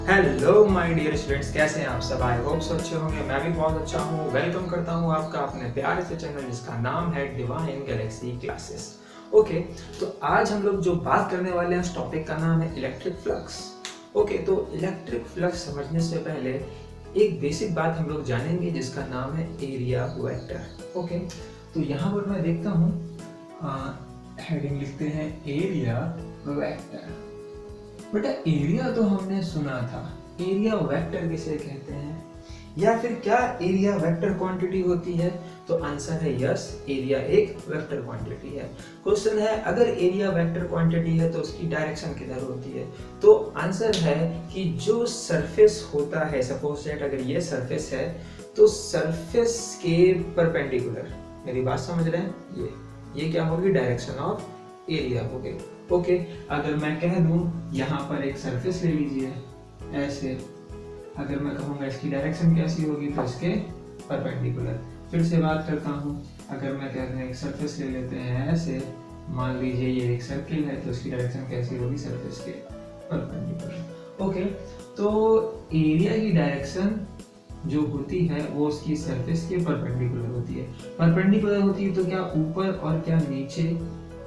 Hello my dear students, कैसे हैं आप सब। आई होप सो अच्छे होंगे। मैं भी बहुत अच्छा हूँ। वेलकम करता हूँ आपका अपने प्यारे से चैनल जिसका नाम है डिवाइन गैलेक्सी क्लासेस। ओके, तो आज हम लोग जो बात करने वाले हैं उस टॉपिक का नाम है इलेक्ट्रिक फ्लक्स। ओके, तो इलेक्ट्रिक फ्लक्स समझने से पहले एक बेसिक बात हम लोग जानेंगे जिसका नाम है एरिया वेक्टर। ओके, तो यहाँ पर मैं देखता हूँ हेडिंग लिखते हैं एरिया वेक्टर। बेटा एरिया तो हमने सुना था, एरिया वेक्टर किसे कहते हैं, या फिर क्या एरिया वेक्टर क्वांटिटी होती है? तो आंसर है यस, एरिया एक वेक्टर क्वांटिटी है। क्वेश्चन है अगर एरिया वेक्टर क्वांटिटी है तो उसकी डायरेक्शन किधर होती है? तो आंसर है कि जो सरफेस होता है, सपोज दैट अगर ये सरफेस है तो सरफेस के परपेंडिकुलर, मेरी बात समझ रहे हैं, ये क्या होगी? डायरेक्शन ऑफ एरिया हो गई। ओके, अगर मैं कह दूं यहाँ पर एक सरफेस ले लीजिए ऐसे, अगर मैं कहूँगा इसकी डायरेक्शन कैसी होगी तो इसके परपेंडिकुलर। फिर से बात करता हूँ, अगर मैं कहते हैं एक सरफेस ले लेते हैं ऐसे, मान लीजिए ये एक सर्किल है तो इसकी डायरेक्शन कैसी होगी? सरफेस के परपेंडिकुलर। ओके, तो एरिया की डायरेक्शन जो होती है वो उसकी सरफेस के परपेंडिकुलर होती है। परपेंडिकुलर होती है तो क्या ऊपर और क्या नीचे?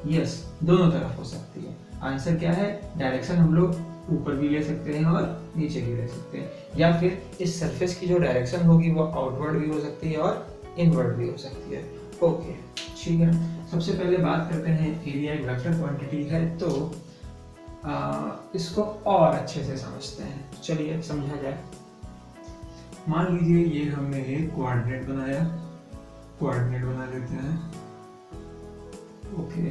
यस, दोनों तरफ हो सकती है। आंसर क्या है? डायरेक्शन हम लोग ऊपर भी ले सकते हैं और नीचे भी ले सकते हैं, या फिर इस सरफेस की जो डायरेक्शन होगी वो आउटवर्ड भी हो सकती है और इनवर्ड भी हो सकती है। ओके, ठीक है। सबसे पहले बात करते हैं एरिया एक वेक्टर क्वांटिटी है तो इसको और अच्छे से समझते हैं। चलिए समझा जाए। मान लीजिए ये हमने एक कोऑर्डिनेट बनाया, कोऑर्डिनेट बना लेते हैं। ओके,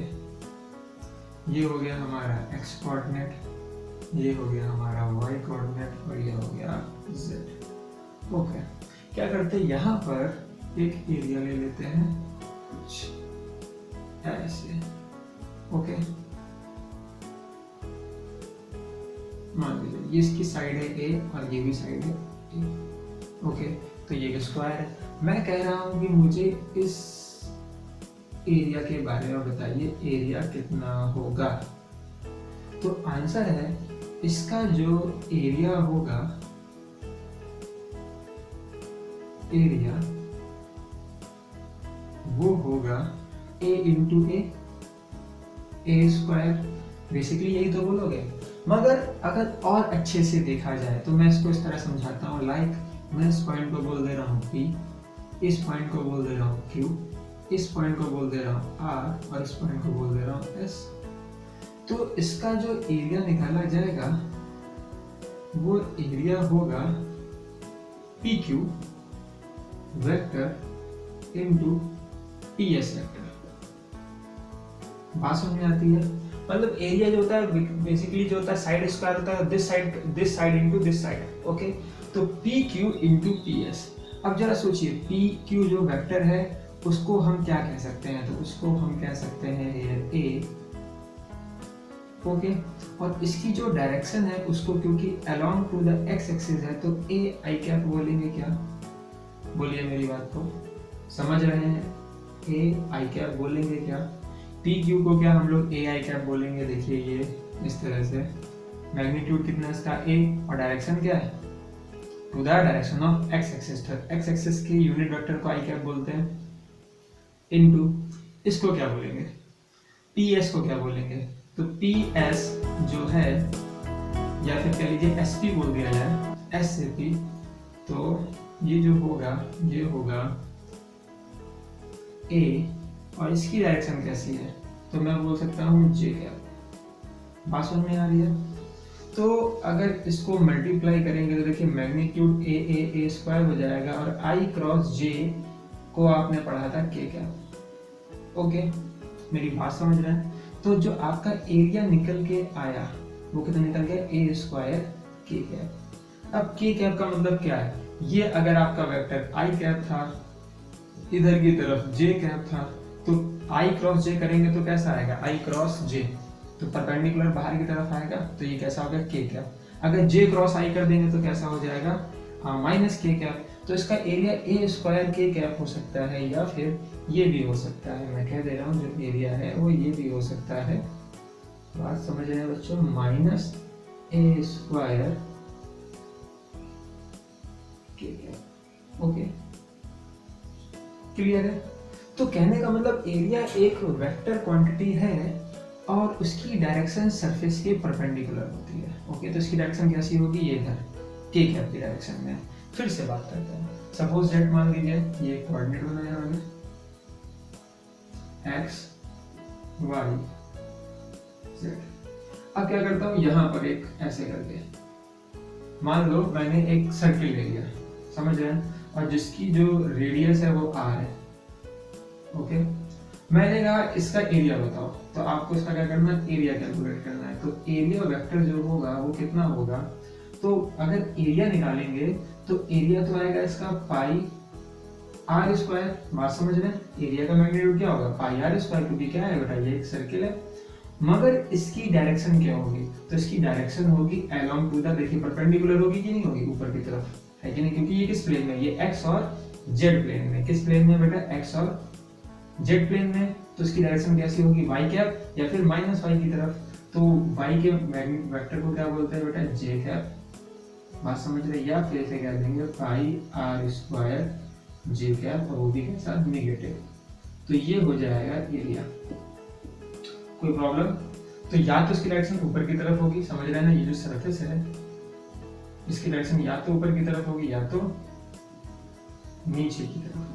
ये हो गया हमारा x कोऑर्डिनेट, ये हो गया हमारा y कोऑर्डिनेट और ये हो गया z। ओके, क्या करते हैं यहाँ पर एक एरिया ले लेते हैं कुछ ऐसे। ओके, मान लीजिए ये इसकी साइड है a और ये भी साइड है a। ओके, तो ये स्क्वायर है। मैं कह रहा हूँ कि मुझे इस एरिया के बारे में बताइए, एरिया कितना होगा? तो आंसर है इसका जो एरिया होगा, एरिया वो होगा a into A square. Basically यही तो बोलोगे, मगर अगर और अच्छे से देखा जाए तो मैं इसको इस तरह समझाता हूँ। लाइक मैं इस पॉइंट को बोल दे रहा हूँ P, इस पॉइंट को बोल दे रहा हूँ Q, इस पॉइंट को बोल दे रहा हूँ R और इस पॉइंट को बोल दे रहा हूँ S। तो इसका जो एरिया निकाला जाएगा वो एरिया होगा PQ vector into PS vector. बात समझ में आती है? मतलब एरिया जो होता है बेसिकली जो होता है साइड स्क्वायर होता है, this side into this side. Okay, तो PQ इनटू PS। अब जरा सोचिए, PQ जो वेक्टर है उसको हम क्या कह सकते हैं? तो उसको हम कह सकते हैं A। ओके, और इसकी जो डायरेक्शन है उसको, क्योंकि along to the x axis है, तो A आई कैप बोलेंगे क्या? बोलिए मेरी बात को समझ रहे हैं? A आई कैप बोलेंगे क्या? PQ को क्या हम लोग A आई कैप बोलेंगे? देखिए ये इस तरह से, मैग्नीट्यूड कितना है इसका A और डायरेक्शन क्या है? To the direction of x axis. x axis के यूनिट वेक्टर को आई कैप बोलते हैं। इनटू इसको क्या बोलेंगे? PS को क्या बोलेंगे? तो PS जो है, या फिर कह लीजिए SP बोल दिया जाए, S से P, तो ये जो होगा ये होगा A और इसकी डायरेक्शन कैसी है? तो मैं बोल सकता हूँ J कैप। बात समझ में आ रही है? तो अगर इसको मल्टीप्लाई करेंगे तो देखिए मैग्नीट्यूड A स्क्वायर हो जाएगा और I क्रॉस J को आपने पढ़ा था K कैप। ओके, मेरी बात समझ रहे हैं? तो जो आपका एरिया निकल के आया वो कितना निकल गया? A square K cap. अब K कैप का मतलब क्या है? ये अगर आपका वेक्टर I कैप था, इधर की तरफ J कैप था, तो I क्रॉस J करेंगे तो कैसा आएगा? I क्रॉस J, तो परपेंडिकुलर बाहर की तरफ आएगा, तो ये कैसा होगा? K cap. अगर J क्रॉस I कर देंगे तो कैसा हो जाएगा? Minus K cap. तो इसका area A square K cap हो सकता है, या फिर ये भी हो सकता है। मैं कह दे रहा हूँ जो एरिया है वो ये भी हो सकता है। बात समझ रहे हैं बच्चों? माइनस ए स्क्वायर के कैप। ओके, क्लियर है? तो कहने का मतलब एरिया एक वेक्टर क्वांटिटी है और उसकी डायरेक्शन सरफेस के परपेंडिकुलर होती है। ओके, तो इसकी डायरेक्शन कैसी होगी? ये इधर के कैप की डायरेक्शन में। फिर से बात करते हैं। सपोज जेड मान लीजिए, ये कोऑर्डिनेट बनाया मैंने x y z। अब क्या करता हूँ, यहां पर एक ऐसे करके मान लो मैंने एक सर्किल ले लिया, समझ रहे हैं, और जिसकी जो रेडियस है वो r है। ओके, मैंने कहा इसका एरिया बताओ, तो आपको इसका क्या करना है? एरिया कैलकुलेट करना है। तो एरिया वेक्टर जो होगा वो कितना होगा? तो अगर एरिया निकालेंगे तो एरिया तो आएगा इसका पाई आर स्क्वायर। बात समझ रहे हैं? एरिया का मैग्नीट्यूड क्या होगा? पाई आर स्क्वायर, क्योंकि क्या है बेटा, ये एक सर्किल है। मगर इसकी डायरेक्शन क्या होगी? तो इसकी डायरेक्शन होगी अलोंग टू द, देखिए परपेंडिकुलर होगी कि नहीं होगी? ऊपर की तरफ, है कि नहीं? क्योंकि ये किस प्लेन में? ये एक्स और जेड प्लेन में। किस प्लेन में बेटा? एक्स और जेड प्लेन में। तो इसकी डायरेक्शन कैसी होगी? वाई कैप या फिर माइनस वाई की तरफ। तो वाई के वेक्टर को क्या बोलते हैं बेटा? जे कैप। बात समझ रहे? या फिर इसे कह देंगे पाई आर स्क्वायर जे कैप, और वो भी कैसा? नेगेटिव। तो ये हो जाएगा एरिया। कोई प्रॉब्लम? तो या तो इसकी डायरेक्शन ऊपर की तरफ होगी, समझ रहे हैं ना? ये जो सरफेस है इसकी डायरेक्शन या तो ऊपर की तरफ होगी या तो नीचे की तरफ होगी।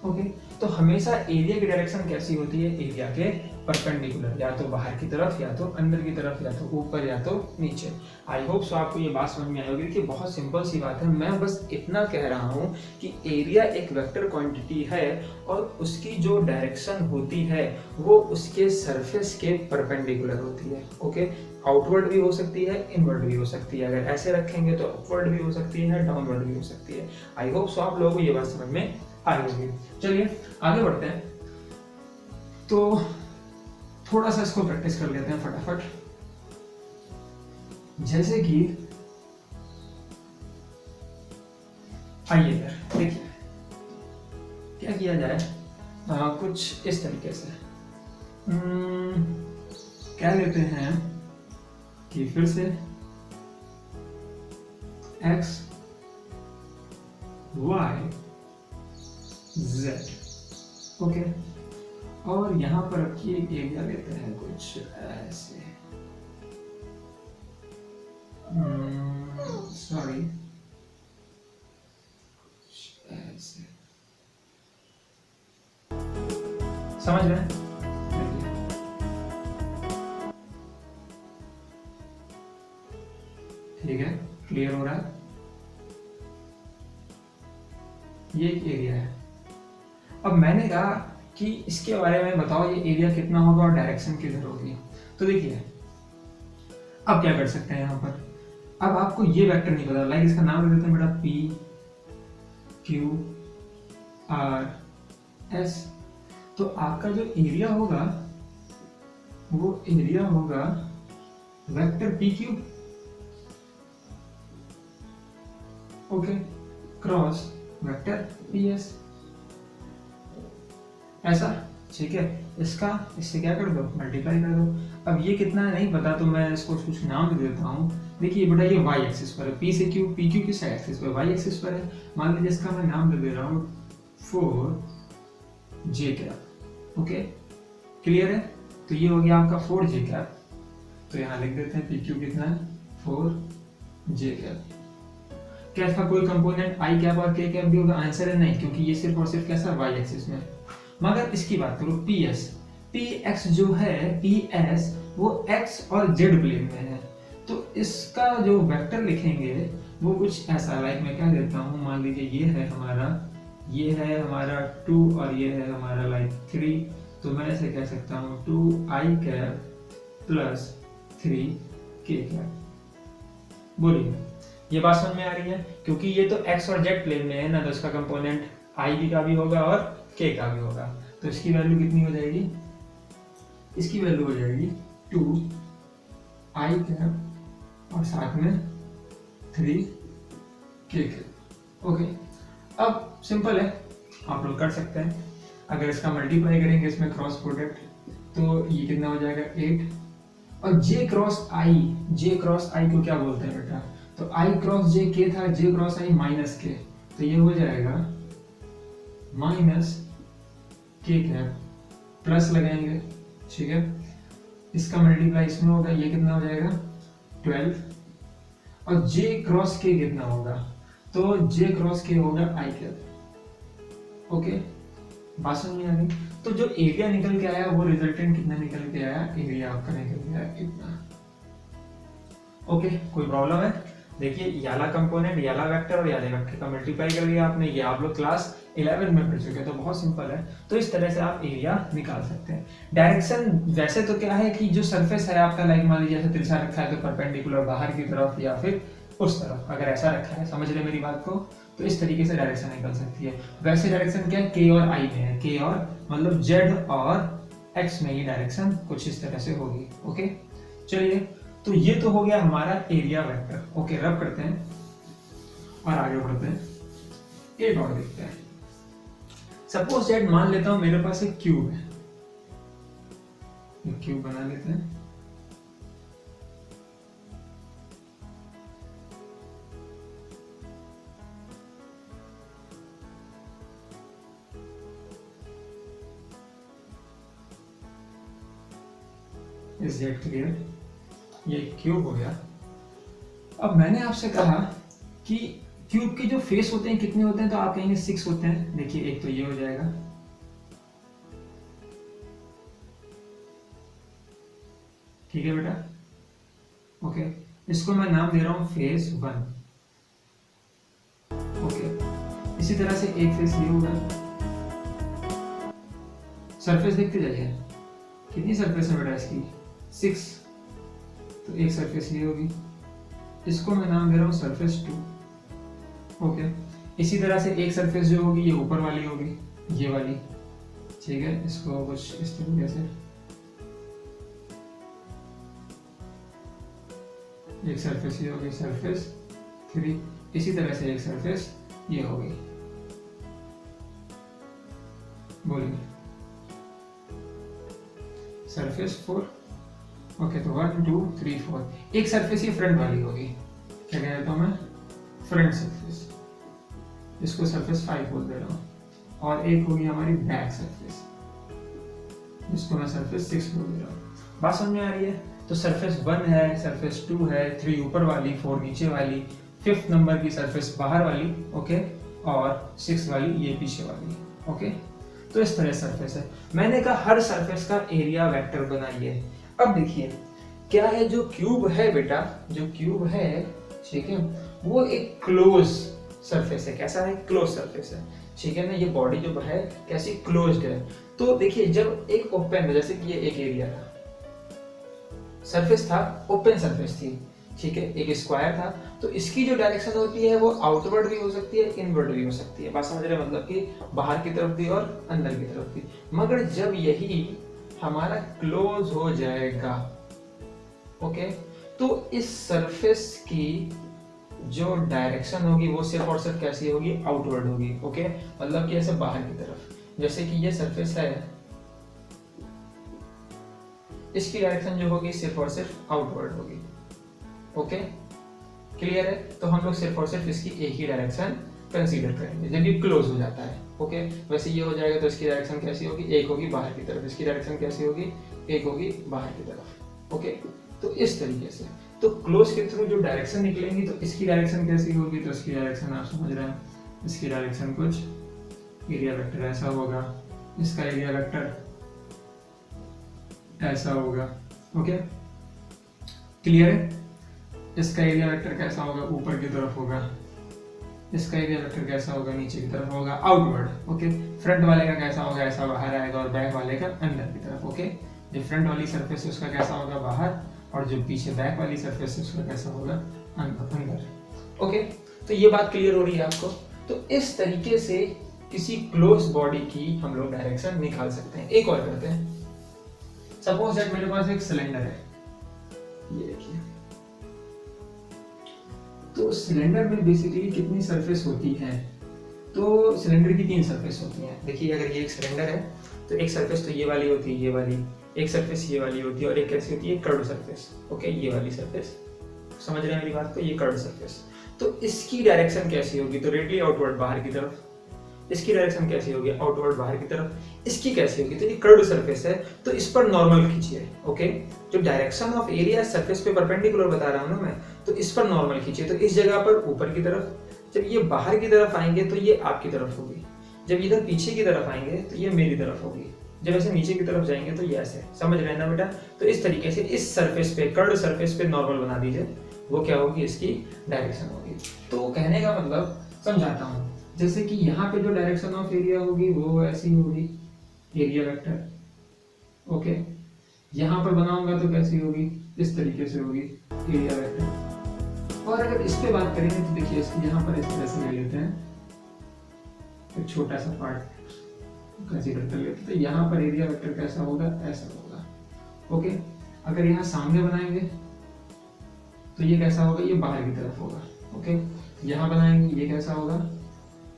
ओके, तो हमेशा एरिया की डायरेक्शन कैसी होती है? एरिया के परपेंडिकुलर, या तो बाहर की तरफ या तो अंदर की तरफ, या तो ऊपर या तो नीचे। आई होप सो आपको ये बात समझ में आई होगी कि बहुत सिंपल सी बात है। मैं बस इतना कह रहा हूँ कि एरिया एक वेक्टर क्वांटिटी है और उसकी जो डायरेक्शन होती है वो उसके सरफेस के परपेंडिकुलर होती है। ओके, आउटवर्ड भी हो सकती है, इनवर्ड भी हो सकती है। अगर ऐसे रखेंगे तो अपवर्ड भी हो सकती है, डाउनवर्ड भी हो सकती है। आई होप सो आप लोगों को ये बात समझ में आई होगी। चलिए आगे बढ़ते हैं। तो थोड़ा सा इसको प्रैक्टिस कर लेते हैं फटाफट। जैसे कि आइए यार, देखिए क्या किया जाए, कुछ इस तरीके से क्या लेते हैं कि फिर से x y z। ओके, और यहां पर रखिए एक एरिया लेते हैं कुछ ऐसे, सॉरी ऐसे, समझ रहे हैं? ठीक है, क्लियर हो रहा है? ये एक एरिया है। अब मैंने कहा कि इसके बारे में बताओ, ये एरिया कितना होगा और डायरेक्शन किधर होगी। तो देखिए अब क्या कर सकते हैं यहाँ पर। अब आपको ये वेक्टर नहीं पता, लाइक इसका नाम ले देते हैं बेटा पी क्यू आर एस। तो आपका जो एरिया होगा वो एरिया होगा vector P Q, okay, cross vector P S, ऐसा। ठीक है, इसका इससे क्या कर दो? मल्टीप्लाई कर दो। अब ये कितना है नहीं पता, तो मैं इसको कुछ नाम दे देता हूँ। देखिए बेटा ये वाई एक्सिस पर है, पी से क्यू, पी क्यू किस एक्सिस पर? वाई एक्सिस पर है। मान लीजिए इसका मैं नाम दे रहा हूँ 4j कैप। ओके, क्लियर है? तो ये हो गया आपका 4j कैप। तो यहाँ लिख देते हैं पी क्यू कितना है? 4j cap. क्या इसका कोई कंपोनेंट आई कैप और के कैप भी होगा? आंसर है नहीं, क्योंकि ये सिर्फ और सिर्फ कैसा? वाई एक्सिस में। मगर इसकी बात करो पी एस, पी एक्स जो है पी एस वो एक्स और जेड प्लेन में है। तो इसका जो वेक्टर लिखेंगे वो कुछ ऐसा, लाइक मैं क्या देता हूँ, मान लीजिए ये है हमारा 2 और ये है हमारा लाइक 3। तो मैं ऐसे कह सकता हूँ 2i cap plus 3k cap. बोलिए ये बात समझ में आ रही है? क्योंकि ये तो x और z प्लेन में है ना, तो इसका कंपोनेंट i का भी होगा और k का भी होगा। तो इसकी वैल्यू कितनी हो जाएगी? इसकी वैल्यू हो जाएगी 2i कैप और साथ में 3k कैप। ओके, अब सिंपल है, आप लोग कर सकते हैं। अगर इसका मल्टीप्लाई करेंगे इसमें क्रॉस प्रोडक्ट, तो ये कितना हो जाएगा 8। और j क्रॉस i को क्या बोलते हैं बेटा? तो आई क्रॉस जे के था, जे क्रॉस आई माइनस के, तो ये हो जाएगा माइनस के कैप, प्लस लगाएंगे, ठीक है, इसका मल्टीप्लाई इसमें होगा, ये कितना हो जाएगा 12, और जे क्रॉस के कितना होगा, तो जे क्रॉस के होगा आई कैप। ओके, बात समझ में आ गई। तो जो एरिया निकल के आया वो रिजल्टेंट कितना निकल के आया, एरिया आपका निकल के आया इतना। ओके, कोई प्रॉब्लम है? देखिए ये वाला कंपोनेंट, ये वाला वेक्टर और ये वाले वेक्टर का मल्टीप्लाई कर लिया आपने, ये आप लोग क्लास 11 में पढ़ चुके हैं, तो बहुत सिंपल है। तो इस तरह से आप एरिया निकाल सकते हैं। डायरेक्शन वैसे तो क्या है कि जो सरफेस है आपका, लाइक मान लीजिए ऐसे तिरछा रखा है तो परपेंडिकुलर बाहर की तरफ या फिर उस तरफ, अगर ऐसा रखा है, समझ रहे मेरी बात को, तो इस तरीके से डायरेक्शन निकल सकती है। वैसे डायरेक्शन क्या है, के और आई में है, के और मतलब जेड और एक्स में ये डायरेक्शन कुछ इस तरह से होगी। ओके, चलिए, तो ये तो हो गया हमारा एरिया वेक्टर। ओके, रब करते हैं और आगे बढ़ते हैं, एक और देखते हैं। सपोज दैट मान लेता हूं मेरे पास एक क्यूब है, एक क्यूब बना लेते हैं। Is that clear? ये क्यूब हो गया। अब मैंने आपसे कहा कि क्यूब के जो फेस होते हैं कितने होते हैं, तो आप कहेंगे 6 होते हैं। देखिए, एक तो ये हो जाएगा, ठीक है बेटा। ओके, इसको मैं नाम दे रहा हूं फेस 1। ओके, इसी तरह से एक फेस ये होगा। सरफेस देखते जाइए, कितनी सरफेस है बेटा इसकी, 6, तो एक सरफेस ये होगी, इसको मैं नाम दे रहा हूँ सरफेस 2। ओके, इसी तरह से एक सरफेस जो होगी ये ऊपर वाली होगी, ये वाली, ठीक है, इसको कुछ इस तरीके से, एक सरफेस ये होगी सरफेस 3, इसी तरह से एक सरफेस ये होगी। बोलिए, सरफेस 4। ओके, तो 1 2 3 4, एक सरफेस ये फ्रंट वाली होगी, क्या कह देता हूं मैं, फ्रंट सरफेस, इसको सरफेस 5 बोल दे रहा हूँ, और एक होगी हमारी बैक सरफेस, जिसको मैं सरफेस 6 बोल दे रहा हूँ। बात समझ में आ रही है? तो सरफेस 1 है, सरफेस 2 है, 3 ऊपर वाली, 4 नीचे वाली, 5th नंबर की सरफेस बाहर वाली, ओके, और 6 वाली ये पीछे वाली। ओके, तो इस तरह सरफेस है। मैंने कहा हर सरफेस का एरिया वेक्टर बनाइए। अब देखिए क्या है, जो क्यूब है बेटा, जो क्यूब है, ठीक है, वो एक क्लोज सरफेस है। कैसा है, क्लोज सरफेस है, ठीक है ना। ये बॉडी जो है कैसी, क्लोज्ड है। तो देखिए जब एक ओपन है, जैसे कि ये एक एरिया था, सरफेस था, ओपन सरफेस थी, ठीक है, एक स्क्वायर था, तो इसकी जो डायरेक्शन होती है वो आउटवर्ड भी हो सकती है, इनवर्ड भी हो सकती है। बात समझ रहे, मतलब कि बाहर की तरफ भी और अंदर की तरफ भी। मगर जब यही हमारा क्लोज हो जाएगा, ओके, तो इस सरफेस की जो डायरेक्शन होगी वो सिर्फ और सिर्फ कैसी होगी, आउटवर्ड होगी। ओके, मतलब कि ऐसे बाहर की तरफ। जैसे कि ये सरफेस है, इसकी डायरेक्शन जो होगी सिर्फ और सिर्फ आउटवर्ड होगी। ओके, क्लियर है? तो हम लोग सिर्फ और सिर्फ इसकी एक ही डायरेक्शन कंसीडर करेंगे जब ये क्लोज हो जाता है। ओके, वैसे ये हो जाएगा तो इसकी डायरेक्शन कैसी होगी, एक होगी बाहर की तरफ, इसकी डायरेक्शन कैसी होगी, एक होगी बाहर की तरफ। ओके, तो इस तरीके से तो क्लोज के थ्रू जो डायरेक्शन निकलेंगी तो इसकी डायरेक्शन कैसी होगी, तो इसकी डायरेक्शन आप समझ रहे हैं, इसकी डायरेक्शन कुछ एरिया वेक्टर ऐसा होगा, इसका एरिया वेक्टर ऐसा होगा। ओके, क्लियर है? इसका एरिया वेक्टर कैसा होगा, ऊपर की तरफ होगा, इसका एरिया वेक्टर कैसा होगा, नीचे की तरफ होगा, आउटवर्ड। ओके, फ्रंट वाले का कैसा होगा, ऐसा बाहर आएगा, और बैक वाले का अंदर की तरफ। ओके, जो फ्रंट वाली सरफेस है उसका कैसा होगा, बाहर, और जो पीछे बैक वाली सरफेस है उसका कैसा होगा, अंदर। ओके, तो ये बात क्लियर हो रही है आपको? तो इस तरीके से किसी क्लोज बॉडी की हम लोग डायरेक्शन निकाल सकते हैं। एक और करते हैं। सपोज दैट मेरे पास एक सिलेंडर है, ये देखिए, तो सिलेंडर में बेसिकली कितनी सरफेस होती है, तो सिलेंडर की 3 सरफेस होती हैं। देखिए अगर ये एक सिलेंडर है तो एक सरफेस तो ये वाली होती है, ये वाली, एक सरफेस ये वाली होती है, और एक कैसी होती है, कर्व सरफेस। ओके, ये वाली सरफेस, समझ रहे हैं मेरी बात को, ये कर्व सरफेस। तो इसकी डायरेक्शन कैसी होगी, तो रेडियली आउटवर्ड बाहर की तरफ। इसकी डायरेक्शन कैसी होगी, आउटवर्ड बाहर की तरफ। इसकी कैसी होगी, तो ये कर्व सरफेस है तो इस पर नॉर्मल खींचिए। ओके, जो डायरेक्शन ऑफ एरिया सरफेस पे परपेंडिकुलर बता रहा हूँ ना मैं, तो इस पर नॉर्मल खींचिए। तो इस जगह पर ऊपर की तरफ, जब ये बाहर की तरफ आएंगे तो ये आपकी तरफ होगी, जब इधर पीछे की तरफ आएंगे तो ये मेरी तरफ होगी, जब ऐसे नीचे की तरफ जाएंगे तो ये ऐसे। समझ रहे हैं ना बेटा? तो इस तरीके से इस सरफेस पे, कर्व सरफेस पे नॉर्मल बना दीजिए, वो क्या होगी, इसकी डायरेक्शन होगी। तो कहने का मतलब समझाता हूँ, जैसे कि यहाँ पे जो डायरेक्शन ऑफ एरिया होगी वो ऐसी होगी, एरिया वेक्टर। ओके, यहाँ पर बनाऊंगा तो कैसी होगी, इस तरीके से होगी, एरिया वेक्टर। और अगर इस पे बात करेंगे तो देखिए यहाँ पर इस तरह से ले लेते हैं, एक छोटा सा पार्ट कंसीडर कर लेते हैं। तो यहाँ पर एरिया वेक्टर कैसा होगा, ऐसा होगा। ओके, अगर यहाँ सामने बनाएंगे तो ये कैसा होगा, ये बाहर की तरफ होगा। ओके, यहाँ बनाएंगे ये कैसा होगा,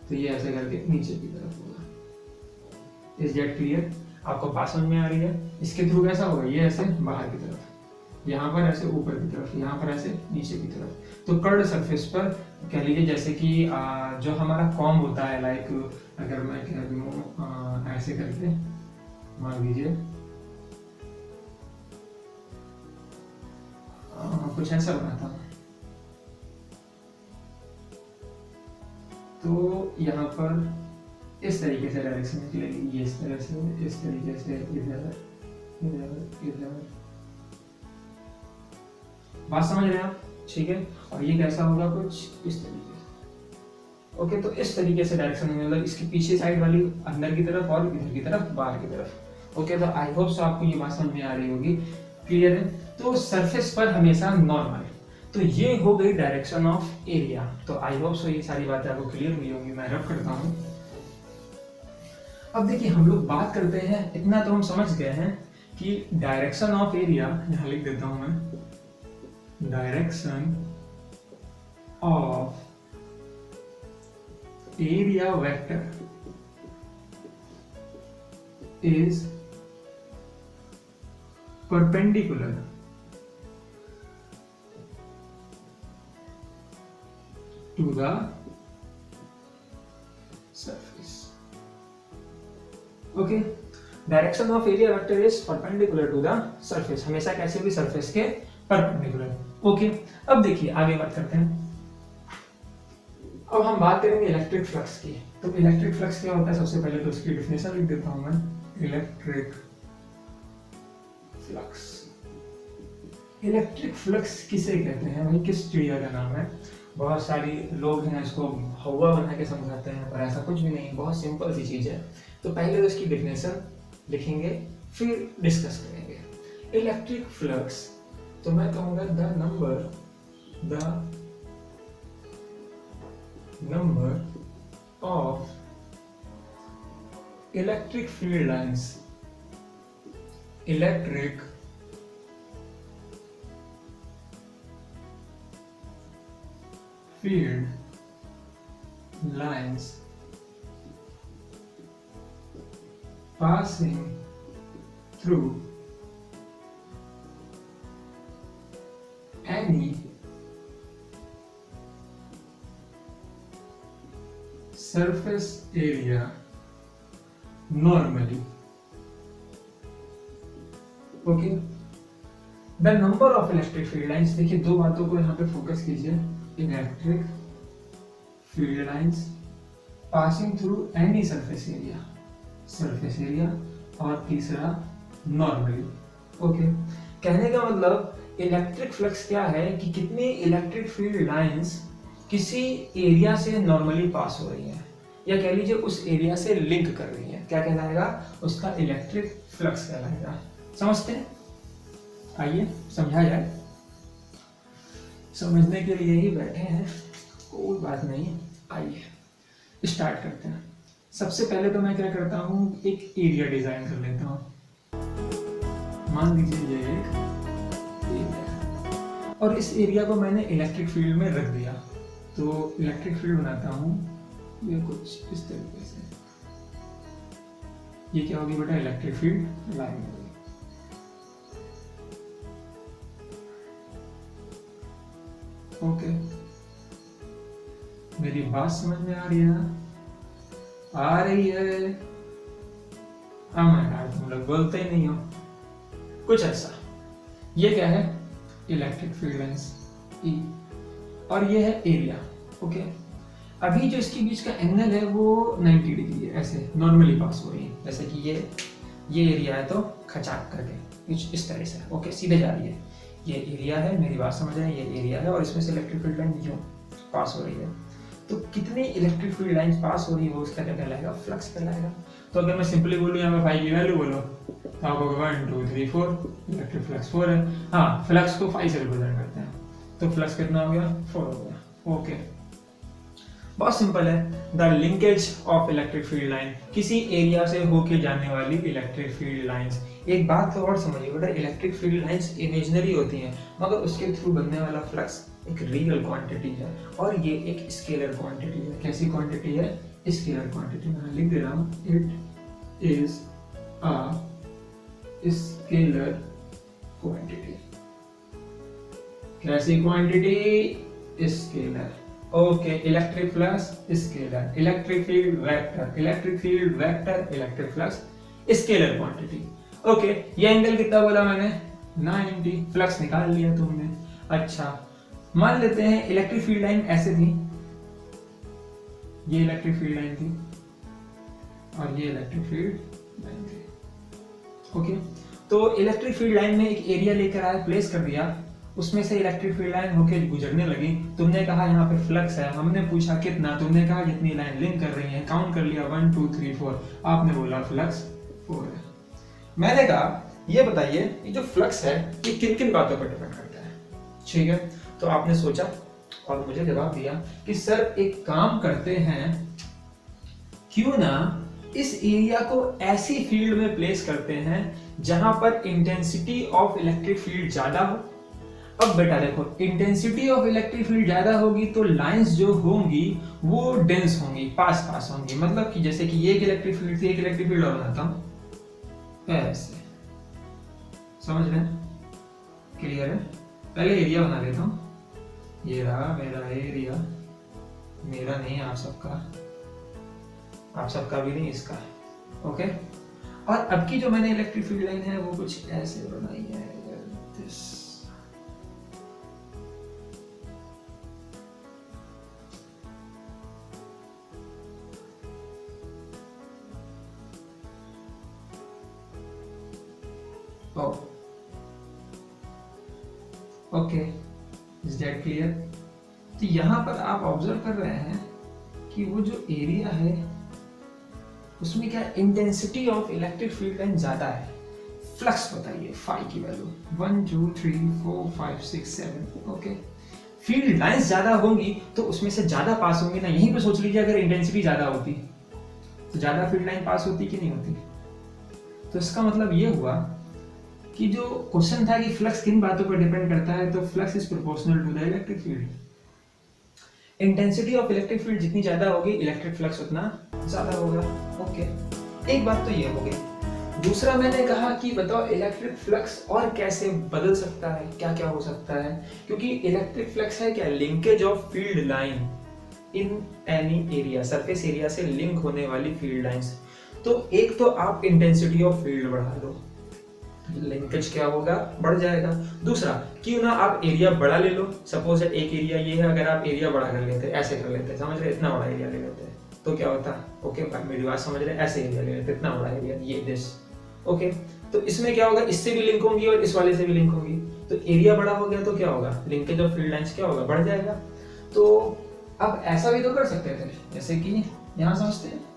तो ये ऐसे करके नीचे की तरफ होगा। Is that clear? आपको बात समझ में आ रही है? इसके थ्रू कैसा होगा, ये ऐसे बाहर की तरफ, यहाँ पर ऐसे ऊपर की तरफ, यहाँ पर ऐसे नीचे की तरफ। तो कर्व्ड सरफेस पर कह लीजिए जैसे कि जो हमारा कॉम होता है, लाइक अगर मैं कह दूँ ऐसे करके, मान लीजिए कुछ ऐसा बनाता हूँ, तो यहाँ पर इस तरीके से डायरेक्शन निकलेगी, ये इस तरह से, इस तरीके से, इधर इधर इधर। बात समझ रहे हैं आप? ठीक है। और ये कैसा होगा, कुछ इस तरीके से। ओके, तो इस तरीके से डायरेक्शन मतलब इसकी पीछे साइड वाली अंदर की तरफ और इधर की तरफ, बाहर की तरफ। ओके, तो आई होप सो आपको ये बात समझ में आ रही होगी। क्लियर है? तो सरफेस पर हमेशा नॉर्मल। तो ये हो गई डायरेक्शन ऑफ एरिया। तो आई होप सो ये सारी बातें आपको क्लियर हुई होंगी। मैं रब करता हूँ। अब देखिए हम लोग बात करते हैं, इतना तो हम समझ गए हैं कि डायरेक्शन ऑफ एरिया, यहाँ लिख देता हूं मैं, direction of area vector is perpendicular to the surface. Okay, direction of area vector is perpendicular to the surface. हमेशा कैसे भी सरफेस के परपेंडिकुलर। ओके, अब देखिए आगे बात करते हैं। अब हम बात करेंगे इलेक्ट्रिक फ्लक्स की। तो इलेक्ट्रिक फ्लक्स क्या होता है, सबसे पहले तो उसकी डिफिनेशन लिख देता हूं मैं। इलेक्ट्रिक फ्लक्स, इलेक्ट्रिक फ्लक्स किसे कहते हैं भाई, किस चिड़िया का नाम है? बहुत सारी लोग हैं इसको हवा बना के समझाते हैं, पर ऐसा कुछ भी नहीं, बहुत सिंपल सी चीज है। तो पहले तो इसकी डेफिनेशन लिखेंगे, फिर डिस्कस करेंगे। इलेक्ट्रिक फ्लक्स, तो मैं कहूंगा the number of electric field lines, electric field lines passing through any surface area normally. Okay, the number of electric field lines, देखिए दो बातों को यहाँ पे फोकस कीजिए। Electric field lines passing through any surface area, और तीसरा normally. Okay, कहने का मतलब इलेक्ट्रिक फ्लक्स क्या है कि कितनी इलेक्ट्रिक फील्ड लाइंस किसी एरिया से नॉर्मली पास हो रही है, या कह लीजिए उस एरिया से लिंक कर रही है। क्या कहलाएगा, उसका इलेक्ट्रिक फ्लक्स कहलाएगा। समझते हैं? आइए समझा जाए। समझने के लिए ही बैठे हैं, कोई बात नहीं। आइए स्टार्ट करते हैं। सबसे पहले तो मैं क्या करता हूँ, एक एरिया डिजाइन कर लेता हूँ। मान लीजिए ये एक एरिया है और इस एरिया को मैंने इलेक्ट्रिक फील्ड में रख दिया। तो इलेक्ट्रिक फील्ड बनाता हूँ ये कुछ इस तरीके से। ये क्या होगी बेटा, इलेक्ट्रिक फील्ड लाइन होगी। ओके, मेरी बात समझ में आ रही है ना? आ रही है? यार तुम लोग बोलते ही नहीं हो। कुछ ऐसा। ये क्या है? इलेक्ट्रिक फील्ड लाइंस ई, और ये है एरिया। ओके, अभी जो इसके बीच का एंगल है वो 90 डिग्री है, ऐसे नॉर्मली पास हो रही है। जैसे कि ये एरिया है तो खचाक करके कुछ इस तरह से, ओके, सीधे जा रही है। ये एरिया है, मेरी बात समझ रहे हैं, ये एरिया है और इसमें से इलेक्ट्रिक फील्ड लाइन यूं पास हो रही है। तो कितनी इलेक्ट्रिक फील्ड लाइंस पास हो रही है वो उसका क्या कहलाएगा? फ्लक्स कहलाएगा। तो अगर मैं सिंपली बोलूँ यहाँ पे फाई की वैल्यू बोलो तो आप 1 2 3 4, इलेक्ट्रिक फ्लक्स 4 है। हाँ, फ्लक्स को 5 से रिप्रेजेंट करते हैं, तो फ्लक्स कितना हो गया? 4 हो गया। ओके, बहुत सिंपल है। The linkage of electric field line, किसी एरिया से होके जाने वाली इलेक्ट्रिक फील्ड लाइंस। एक बात तो और समझिए बेटा, इलेक्ट्रिक फील्ड लाइंस इमेजिनरी होती हैं, मगर उसके थ्रू बनने वाला फ्लक्स एक रियल क्वांटिटी है और ये एक स्केलर क्वांटिटी है। कैसी क्वांटिटी है? Scalar quantity. मैं लिख दे रहा हूँ, it is a scalar quantity. कैसी quantity? Scalar. Okay, electric flux scalar, electric field vector, electric field vector, electric flux scalar quantity. Okay, ये एंगल कितना बोला मैंने? 90। फ्लक्स निकाल लिया तुमने। अच्छा, मान लेते हैं इलेक्ट्रिक फील्ड लाइन ऐसे थी, ये इलेक्ट्रिक फील्ड लाइन थी और ये इलेक्ट्रिक फील्ड लाइन थी। ओके, तो इलेक्ट्रिक फील्ड लाइन में एक एरिया लेकर आया, प्लेस कर दिया, उसमें से इलेक्ट्रिक फील्ड लाइन होके गुजरने लगी। तुमने कहा यहाँ पे फ्लक्स है, हमने पूछा कितना, तुमने कहा जितनी लाइन लिंक कर रही है, काउंट कर लिया 1 2 3 4, आपने बोला फ्लक्स 4 है। मैंने कहा ये बताइए ये जो फ्लक्स है ये किन किन बातों पर डिपेंड करता है? ठीक है, तो आपने सोचा और मुझे जवाब दिया कि सर एक काम करते हैं, क्यों ना इस एरिया को ऐसी फील्ड में प्लेस करते हैं जहां पर इंटेंसिटी ऑफ इलेक्ट्रिक फील्ड ज्यादा हो। अब बेटा देखो, इंटेंसिटी ऑफ इलेक्ट्रिक फील्ड ज्यादा होगी तो लाइंस जो होंगी वो डेंस होंगी, पास पास होंगी। मतलब कि जैसे कि ये एक इलेक्ट्रिक फील्ड थी, एक इलेक्ट्रिक फील्ड और बनाता हूं ऐसे, समझ रहे हैं? क्लियर है? पहले एरिया बना लेता हूं। ये रहा मेरा एरिया, मेरा नहीं आप सबका, आप सबका भी नहीं, इसका। ओके, और अब की जो मैंने इलेक्ट्रिक फील्ड लाइन है वो कुछ ऐसे बनाई है, this. Okay, is that clear? तो यहां पर आप ऑब्जर्व कर रहे हैं कि वो जो एरिया है उसमें क्या intensity of electric field line ज्यादा है। फ्लक्स बताइए, फाई की वैल्यू 1 2 3 4 5 6 7। ओके, फील्ड लाइंस ज्यादा होंगी तो उसमें से ज्यादा पास होंगी ना। यहीं पे सोच लीजिए, अगर इंटेंसिटी ज्यादा होती तो ज्यादा फील्ड लाइन पास होती कि नहीं होती? तो इसका मतलब ये हुआ कि जो क्वेश्चन था कि फ्लक्स किन बातों पर डिपेंड करता है, तो flux is proportional to the electric field. Intensity of electric field जितनी ज्यादा होगी, इलेक्ट्रिक फ्लक्स उतना ज्यादा होगा। ओके, एक बात तो ये हो गई। दूसरा मैंने कहा कि बताओ इलेक्ट्रिक फ्लक्स और कैसे बदल सकता है, क्या क्या हो सकता है? क्योंकि इलेक्ट्रिक फ्लक्स है क्या? Linkage of field line in any area, surface area से लिंक होने वाली फील्ड लाइंस। तो एक तो आप इंटेंसिटी ऑफ फील्ड बढ़ा दो, लिंकेज क्या होगा? बढ़ जाएगा। दूसरा, क्यों ना आप एरिया बड़ा ले लो। सपोज एक एरिया ये है, अगर आप एरिया बड़ा कर लेते, ऐसे कर लेते, समझ रहे, इतना बड़ा एरिया ले लेते तो क्या होता? ओके, मेरी बात समझ रहे, ऐसे एरिया ले लेते, इतना बड़ा एरिया, ये दिस। ओके, तो इसमें क्या होगा? इससे भी लिंक होंगी और इस वाले से भी लिंक होगी। तो एरिया बड़ा हो गया तो क्या होगा? लिंकेज ऑफ फील्ड लाइंस क्या होगा? बढ़ जाएगा। तो अब ऐसा भी तो कर सकते थे, जैसे कि यहां समझते हैं,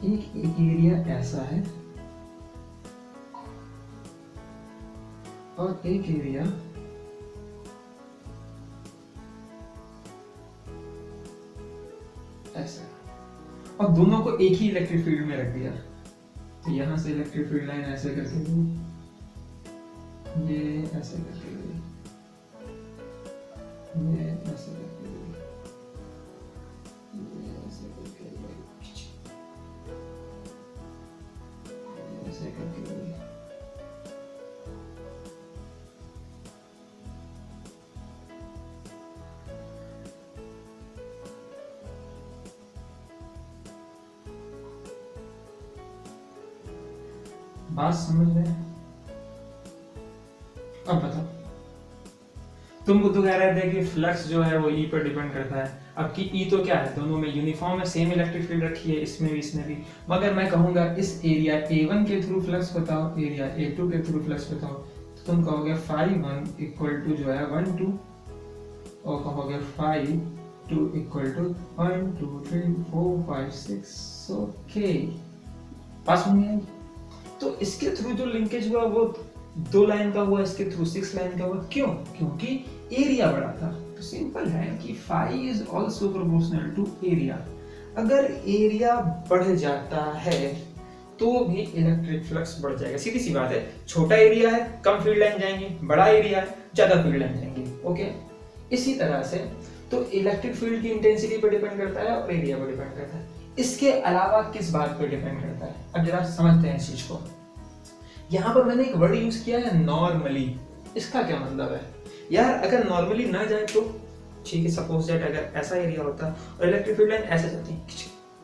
एक एरिया ऐसा है और एक एरिया ऐसा, और दोनों को एक ही इलेक्ट्रिक फील्ड में रख दिया। तो यहां से इलेक्ट्रिक फील्ड लाइन ऐसे करके गई, ये ऐसे करके गई, ये ऐसे करके गई, ये ऐसे करके गई, ऐसे करके गई। बात समझ रहे हैं? अब बताओ, तुमको तो कह रहे थे कि फ्लक्स जो है वो ई पर डिपेंड करता है। अब कि ई तो क्या है, दोनों में यूनिफॉर्म है, सेम इलेक्ट्रिक फील्ड रखी है, इसमें भी इसमें भी। मगर मैं कहूंगा इस एरिया A1 के थ्रू फ्लक्स बताओ, एरिया A2 के थ्रू फ्लक्स बताओ, तो तुम कहोगे φ1 इक्वल टू जो है 1 2, और कहोगे φ2 इक्वल टू 1 2 3 4 5 6। ओके, पास में नहीं। तो इसके थ्रू जो लिंकेज हुआ वो 2 लाइन का हुआ, इसके थ्रू 6 लाइन का हुआ। क्यों? क्योंकि एरिया बड़ा था। तो सिंपल है कि phi is also proportional to area. अगर एरिया बढ़ जाता है तो भी इलेक्ट्रिक फ्लक्स बढ़ जाएगा, सीधी सी बात है। छोटा एरिया है, कम फील्ड लाइन जाएंगे, बड़ा एरिया है, ज्यादा फील्ड लाइन जाएंगे। ओके, इसी तरह से तो इलेक्ट्रिक फील्ड की इंटेंसिटी पर डिपेंड करता है और एरिया पर डिपेंड करता है। इसके अलावा किस बात पर डिपेंड करता है, अब जरा समझते हैं इस चीज को। यहाँ पर मैंने एक वर्ड यूज किया है नॉर्मली। इसका क्या मतलब है यार? अगर नॉर्मली ना जाए तो ठीक है, सपोज दैट अगर ऐसा एरिया होता और इलेक्ट्रिक फील्ड लाइन ऐसे जाती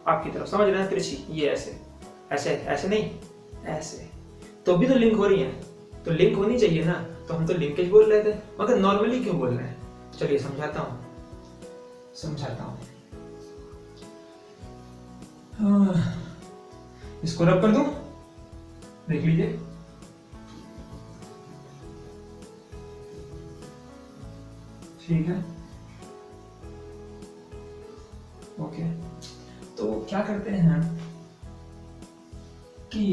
आपकी तरफ, समझ रहे हैं, तिरछी, ये ऐसे ऐसे ऐसे नहीं ऐसे, तो भी तो लिंक हो रही है, तो लिंक होनी चाहिए ना। तो हम तो लिंकेज बोल रहे थे, मगर नॉर्मली क्यों बोल रहे हैं? चलिए समझाता हूँ। इसको रब कर दूं, देख लीजिए। ठीक है, ओके। तो क्या करते हैं कि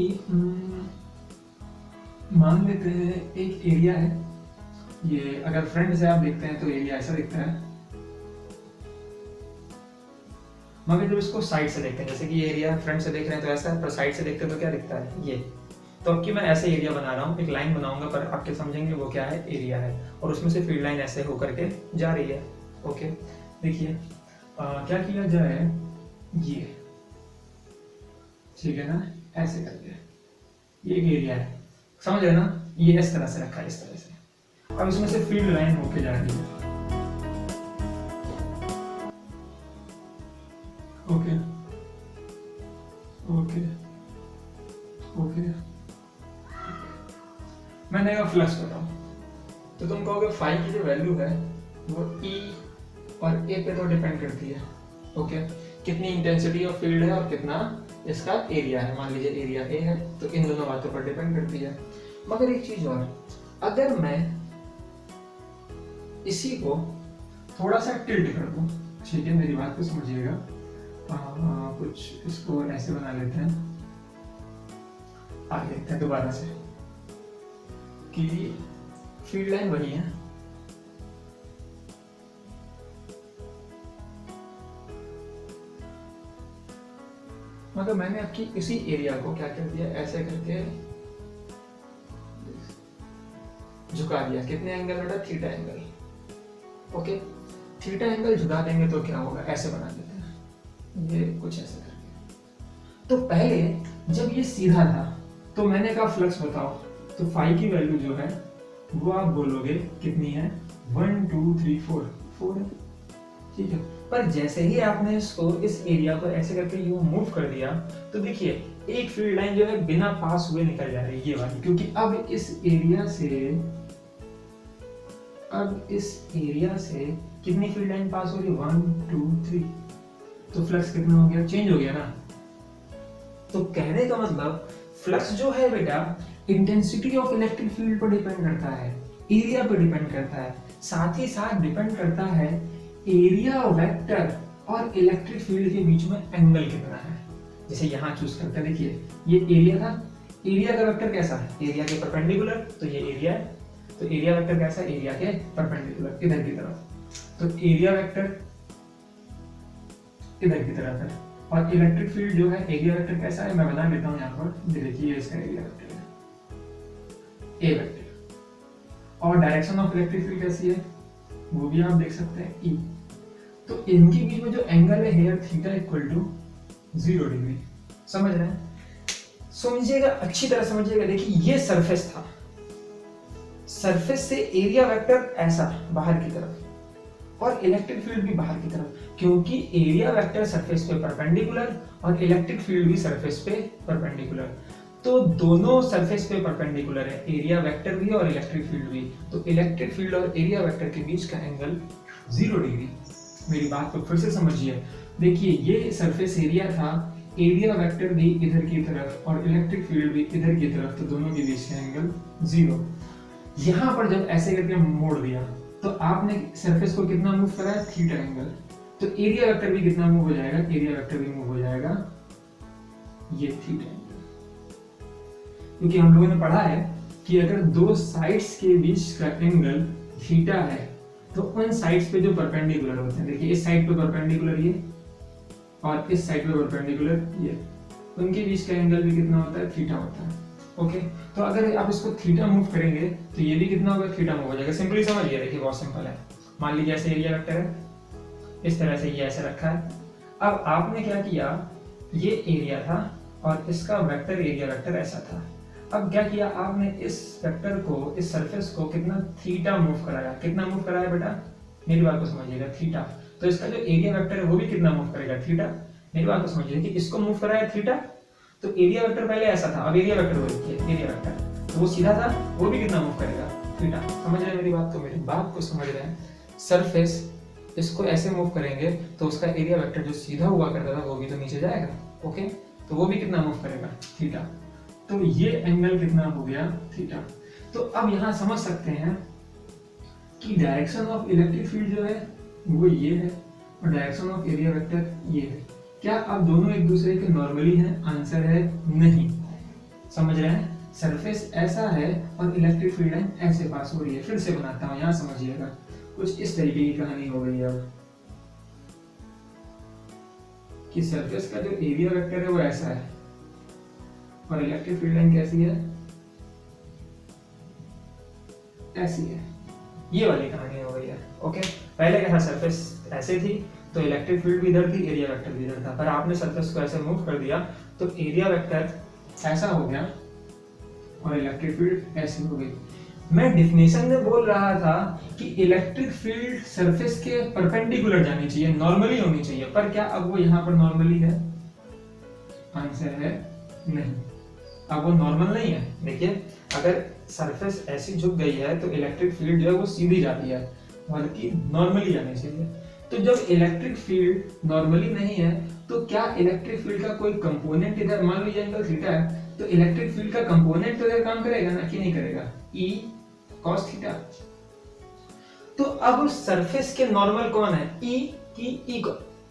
मान लेते हैं एक एरिया है, ये अगर फ्रंट से आप देखते हैं तो एरिया ऐसा दिखता है, मगर जब इसको साइड से देखते हैं, जैसे कि ये एरिया फ्रंट से देख रहे हैं तो ऐसा है, पर साइड से देखते हैं तो क्या दिखता है, ये। तो अब कि मैं ऐसे एरिया बना रहा हूँ, एक लाइन बनाऊंगा, पर आपके समझेंगे वो क्या है, एरिया है, और उसमें से फील्ड लाइन ऐसे होकर के जा रही है। ओके, देखिए क्या किया जाए, ये ठीक है ना, ऐसे करके ये एक एरिया है, समझ रहे ना, ये इस तरह से रखा है, इस तरह से। अब इसमें से फील्ड लाइन होके जा रही है। ओके ओके ओके, मैंने कहा फ्लक्स बताओ, तो तुम कहोगे फाई की जो वैल्यू है वो ई और ए पे तो डिपेंड करती है। ओके, कितनी इंटेंसिटी ऑफ फील्ड है और कितना इसका एरिया है, मान लीजिए एरिया ए है, तो इन दोनों बातों पर डिपेंड करती है। मगर एक चीज और, अगर मैं इसी को थोड़ा सा टिल्ट कर दूं, ठीक है, मेरी बात को समझिएगा, कुछ इसको ऐसे बना लेते हैं, आगे देखते हैं दोबारा से कि फील्ड लाइन वही है, मगर मैंने आपकी इसी एरिया को क्या कर दिया, ऐसे करके झुका दिया। कितने एंगल बेटा, theta angle. Okay, theta angle झुका देंगे तो क्या होगा, ऐसे बना देते हैं, ये कुछ ऐसे करके। तो पहले जब ये सीधा था तो मैंने कहा फ्लक्स बताओ, तो फाई की वैल्यू जो है वो आप बोलोगे कितनी है, 1 2 3 4 है, ठीक है। पर जैसे ही आपने इसको, इस एरिया को ऐसे करके यूं मूव कर दिया, तो देखिए एक फील्ड लाइन जो है बिना पास हुए निकल जा रही है, ये वाली, क्योंकि अब इस एरिया से कितनी फील्ड लाइन पास हो रही है, 1 2 3, तो फ्लक्स कितना हो गया, चेंज हो गया ना। तो कहने का मतलब फ्लक्स जो है बेटा इंटेंसिटी ऑफ इलेक्ट्रिक फील्ड पर डिपेंड करता है, एरिया पर डिपेंड करता है, साथ ही साथ डिपेंड करता है एरिया वेक्टर और इलेक्ट्रिक फील्ड के बीच में एंगल कितना है। जैसे यहाँ चूज करते हैं, देखिए ये एरिया था, एरिया का वेक्टर कैसा है, एरिया के परपेंडिकुलर, तो ये एरिया है, तो एरिया वेक्टर कैसा है, एरिया के परपेंडिकुलर इधर की तरफ, तो एरिया वेक्टर इधर की तरफ है, और इलेक्ट्रिक फील्ड जो है, एरिया वेक्टर कैसा है, मैं बना लेता हूँ यहाँ पर, देखिए इसका एरिया वेक्टर है ए वेक्टर, और डायरेक्शन ऑफ इलेक्ट्रिक फील्ड कैसी है वो भी आप देख सकते हैं, ई। तो इनके बीच में जो एंगल है here theta equal to 0 degree, समझ रहे हैं? समझिएगा, अच्छी तरह समझिएगा। देखिए ये सरफेस था, सरफेस से एरिया वेक्टर ऐसा बाहर की तरफ और इलेक्ट्रिक फील्ड भी बाहर की तरफ, क्योंकि एरिया वेक्टर सरफेस पे परपेंडिकुलर और इलेक्ट्रिक फील्ड भी सरफेस पे परपेंडिकुलर। तो दोनों सरफेस पे परपेंडिकुलर है, एरिया वेक्टर भी और इलेक्ट्रिक फील्ड भी। तो इलेक्ट्रिक फील्ड और एरिया वेक्टर के बीच का एंगल 0 डिग्री। मेरी बात को फिर से समझिए, देखिए ये सरफेस एरिया था, एरिया वेक्टर भी इधर की तरफ और इलेक्ट्रिक फील्ड भी इधर की तरफ, तो दोनों के बीच का एंगल 0। यहाँ पर जब ऐसे करके मोड़ दिया तो आपने सरफेस को कितना मूव कराया, थीटा एंगल। तो एरिया वेक्टर भी कितना मूव हो जाएगा, एरिया वेक्टर भी मूव हो जाएगा ये थीटा एंगल। क्योंकि हम लोगों ने पढ़ा है कि अगर दो साइड्स के बीच का एंगल थीटा है तो उन साइड्स पे जो परपेंडिकुलर होते हैं, देखिए इस साइड पे परपेंडिकुलर ये और इस साइड पे परपेंडिकुलर ये, उनके बीच का एंगल भी कितना होता है, थीटा होता है। ओके, तो अगर आप इसको थीटा मूव करेंगे तो ये भी कितना होगा, थीटा मूव हो जाएगा। सिंपली समझिए, देखिए बहुत सिंपल है। मान लीजिए ऐसे एरिया वेक्टर है, इस तरह से ये ऐसे रखा है। अब आपने क्या किया, ये एरिया था और इसका वेक्टर एरिया वेक्टर ऐसा था। अब क्या किया आपने, इस वेक्टर को, इस सरफेस को कितना थीटा मूव कराया। कितना मूव कराया बेटा, मेरी बात को समझिएगा, थीटा। तो इसका जो एरिया वेक्टर है वो भी कितना मूव करेगा, थीटा। मेरी बात को समझिए कि इसको मूव कराया थीटा, तो एरिया वेक्टर पहले ऐसा था, अब एरिया वेक्टर हो रही है, एरिया वेक्टर तो वो सीधा था, वो भी कितना मूव करेगा, थीटा। समझ रहे हैं मेरी बात को, मेरी बात को समझ रहे हैं। सरफेस इसको ऐसे मूव करेंगे तो उसका एरिया वेक्टर जो सीधा हुआ करता था वो भी तो नीचे जाएगा। ओके, तो वो भी कितना मूव करेगा, थीटा। तो ये एंगल कितना हो गया, थीटा। तो अब यहां समझ सकते हैं कि डायरेक्शन ऑफ इलेक्ट्रिक फील्ड जो है वो ये है और डायरेक्शन ऑफ एरिया वेक्टर ये है। क्या अब दोनों एक दूसरे के नॉर्मली हैं, आंसर है नहीं। समझ रहे हैं, सरफेस ऐसा है और इलेक्ट्रिक फील्ड लाइन ऐसे पास हो रही है। फिर से बनाता हूं, यहां समझिएगा, कुछ इस तरीके की कहानी हो गई है अब कि सरफेस का जो एरिया वेक्टर है वो ऐसा है और इलेक्ट्रिक फील्ड लाइन कैसी है, ऐसी है। ये वाली कहानी हो गई है। ओके, पहले क्या था, सरफेस ऐसे थी तो इलेक्ट्रिक फील्ड भी इधर थी, एरिया वेक्टर भी इधर था, पर आपने सरफेस को ऐसे मूव कर दिया तो एरिया वेक्टर ऐसा हो गया और इलेक्ट्रिक फील्ड ऐसी हो गई। मैं डिफिनेशन में बोल रहा था कि इलेक्ट्रिक फील्ड सरफेस के परपेंडिकुलर जानी चाहिए, नॉर्मली होनी चाहिए, पर क्या अब वो यहाँ पर नॉर्मली है, आंसर है नहीं। अब वो नॉर्मल नहीं है। देखिए, अगर सरफेस ऐसी झुक गई है तो इलेक्ट्रिक फील्ड जो है वो सीधी जाती है, बल्कि नॉर्मली जानी चाहिए। तो जब इलेक्ट्रिक फील्ड नॉर्मली नहीं है तो क्या इलेक्ट्रिक फील्ड का कोई कंपोनेंट इधर, मान लीजिए एंगल थीटा है तो इलेक्ट्रिक फील्ड का कंपोनेंट तो इधर काम करेगा ना, कि नहीं करेगा, E cos थीटा। तो अब सरफेस के नॉर्मल कौन है, E की E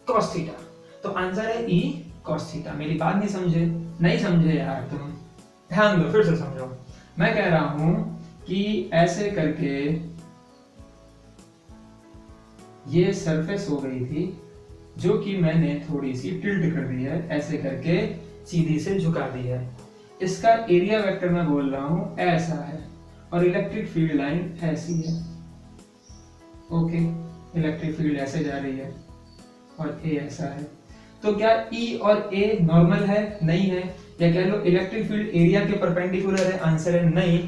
cos थीटा। तो आंसर है E cos थीटा। मेरी बात नहीं समझे, नहीं समझे यार तुम, ध्यान दो, फिर से समझो। मैं कह रहा हूं कि ऐसे करके ये सरफेस हो गई थी जो कि मैंने थोड़ी सी टिल्ट कर दी है, ऐसे करके सीधी से झुका दी है। इसका एरिया वेक्टर मैं बोल रहा हूं ऐसा है और इलेक्ट्रिक फील्ड लाइन ऐसी है। ओके, इलेक्ट्रिक फील्ड ऐसे जा रही है और ए ऐसा है। तो क्या E और A नॉर्मल है, नहीं है, या कह लो इलेक्ट्रिक फील्ड एरिया के परपेंडिकुलर है, आंसर है नहीं।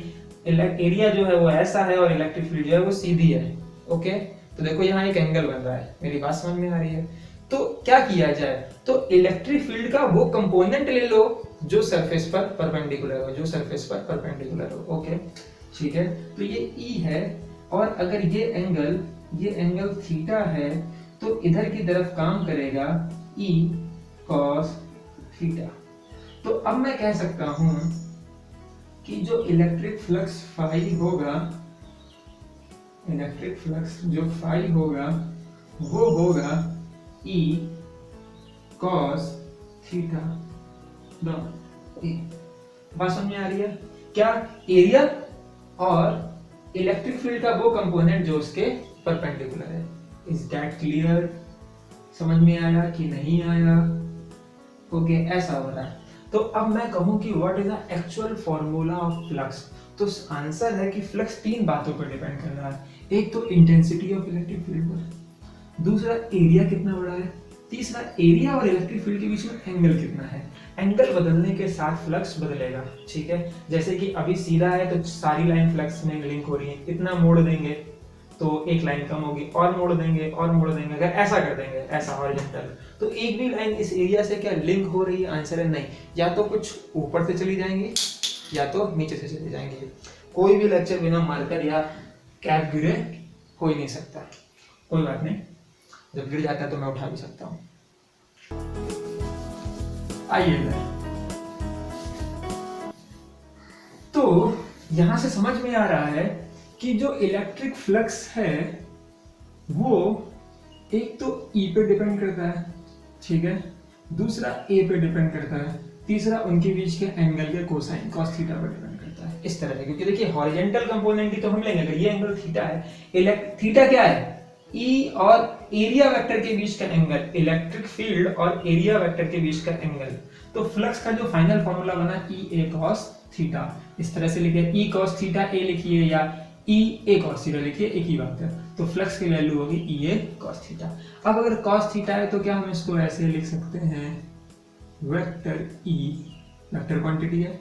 एरिया जो है वो ऐसा है और इलेक्ट्रिक फील्ड जो है वो सीधी है। ओके, तो देखो यहाँ एक एंगल बन रहा है, मेरी बात समझ में आ रही है। तो क्या किया जाए, तो इलेक्ट्रिक फील्ड का वो कंपोनेंट ले लो जो सरफेस पर परपेंडिकुलर हो, जो सरफेस पर परपेंडिकुलर हो। ओके, ठीक है, तो ये E है और अगर ये एंगल थीटा है तो इधर की तरफ काम करेगा E cos थीटा। तो अब मैं कह सकता हूं कि जो इलेक्ट्रिक फ्लक्स फाई होगा, इलेक्ट्रिक फ्लक्स जो फाई होगा वो होगा E cos थीटा। बात समझ में आ रही है क्या, एरिया और इलेक्ट्रिक फील्ड का वो कंपोनेंट जो उसके परपेंडिकुलर है। इज दैट क्लियर, समझ में आया कि नहीं आया? ओके, ऐसा हो रहा है। तो अब मैं कहूं कि what is the actual formula of flux, तो आंसर है कि फ्लक्स तीन बातों पर डिपेंड कर रहा है। एक तो इंटेंसिटी ऑफ इलेक्ट्रिक फील्ड पर, दूसरा एरिया कितना बड़ा है, तीसरा एरिया और इलेक्ट्रिक फील्ड के बीच में एंगल कितना है। एंगल बदलने के साथ फ्लक्स बदलेगा, ठीक है। जैसे कि अभी सीधा है तो सारी लाइन फ्लक्स में लिंक हो रही है, इतना मोड़ देंगे तो एक लाइन कम होगी, और मोड़ देंगे और मोड़ देंगे। अगर ऐसा कर देंगे, ऐसा हॉरिजॉन्टल, तो एक भी लाइन इस एरिया से क्या लिंक हो रही है? आंसर है नहीं। या तो कुछ ऊपर से चली जाएंगी या तो नीचे से चली जाएंगी। कोई भी लेक्चर बिना मार्कर या कैप गिरे हो ही नहीं सकता। कोई बात नहीं, जब गिर जाता है तो मैं उठा भी सकता हूँ। आइए इधर। तो यहां से समझ में आ रहा है कि जो इलेक्ट्रिक फ्लक्स है वो एक तो ई पे डिपेंड करता है, ठीक है, दूसरा ए पे डिपेंड करता है, तीसरा उनके बीच के एंगल के कोसाइन कॉस थीटा पर डिपेंड करता है। इस तरह से, क्योंकि देखिए हॉरिजॉन्टल कंपोनेंट ही तो हम लेंगे। अगर ये एंगल थीटा है, थीटा क्या है? ई और एरिया वेक्टर के बीच का एंगल, इलेक्ट्रिक फील्ड और एरिया वेक्टर के बीच का एंगल। तो फ्लक्स का जो फाइनल फॉर्मूला बना ई ए कॉस थीटा, इस तरह से लिखिए, ई कॉस थीटा ए लिखिए या ई ए कॉस थीटा लिखिए, एक ही बात है। तो फ्लक्स की वैल्यू होगी ई ए कॉस थीटा। अब अगर कॉस थीटा है तो क्या हम इसको ऐसे लिख सकते हैं, वेक्टर ई, वेक्टर क्वांटिटी है,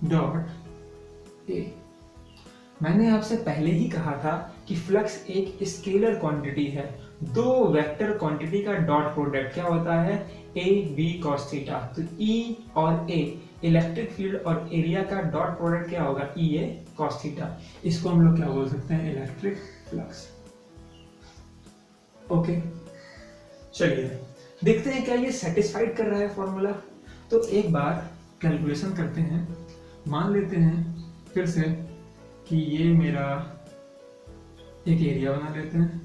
डॉट ए। मैंने आपसे पहले ही कहा था कि फ्लक्स एक स्केलर क्वांटिटी है। दो वेक्टर क्वांटिटी का डॉट प्रोडक्ट क्या होता है? A b cos theta. तो ई और ए, इलेक्ट्रिक फील्ड और एरिया का डॉट प्रोडक्ट क्या होगा? E A cos theta. इसको हम लोग क्या बोल सकते हैं? Electric flux. ओके, चलिए देखते हैं क्या ये सेटिस्फाइड कर रहा है फॉर्मूला। तो एक बार कैलकुलेशन करते हैं। मान लेते हैं फिर से कि ये मेरा एक एरिया बना लेते हैं।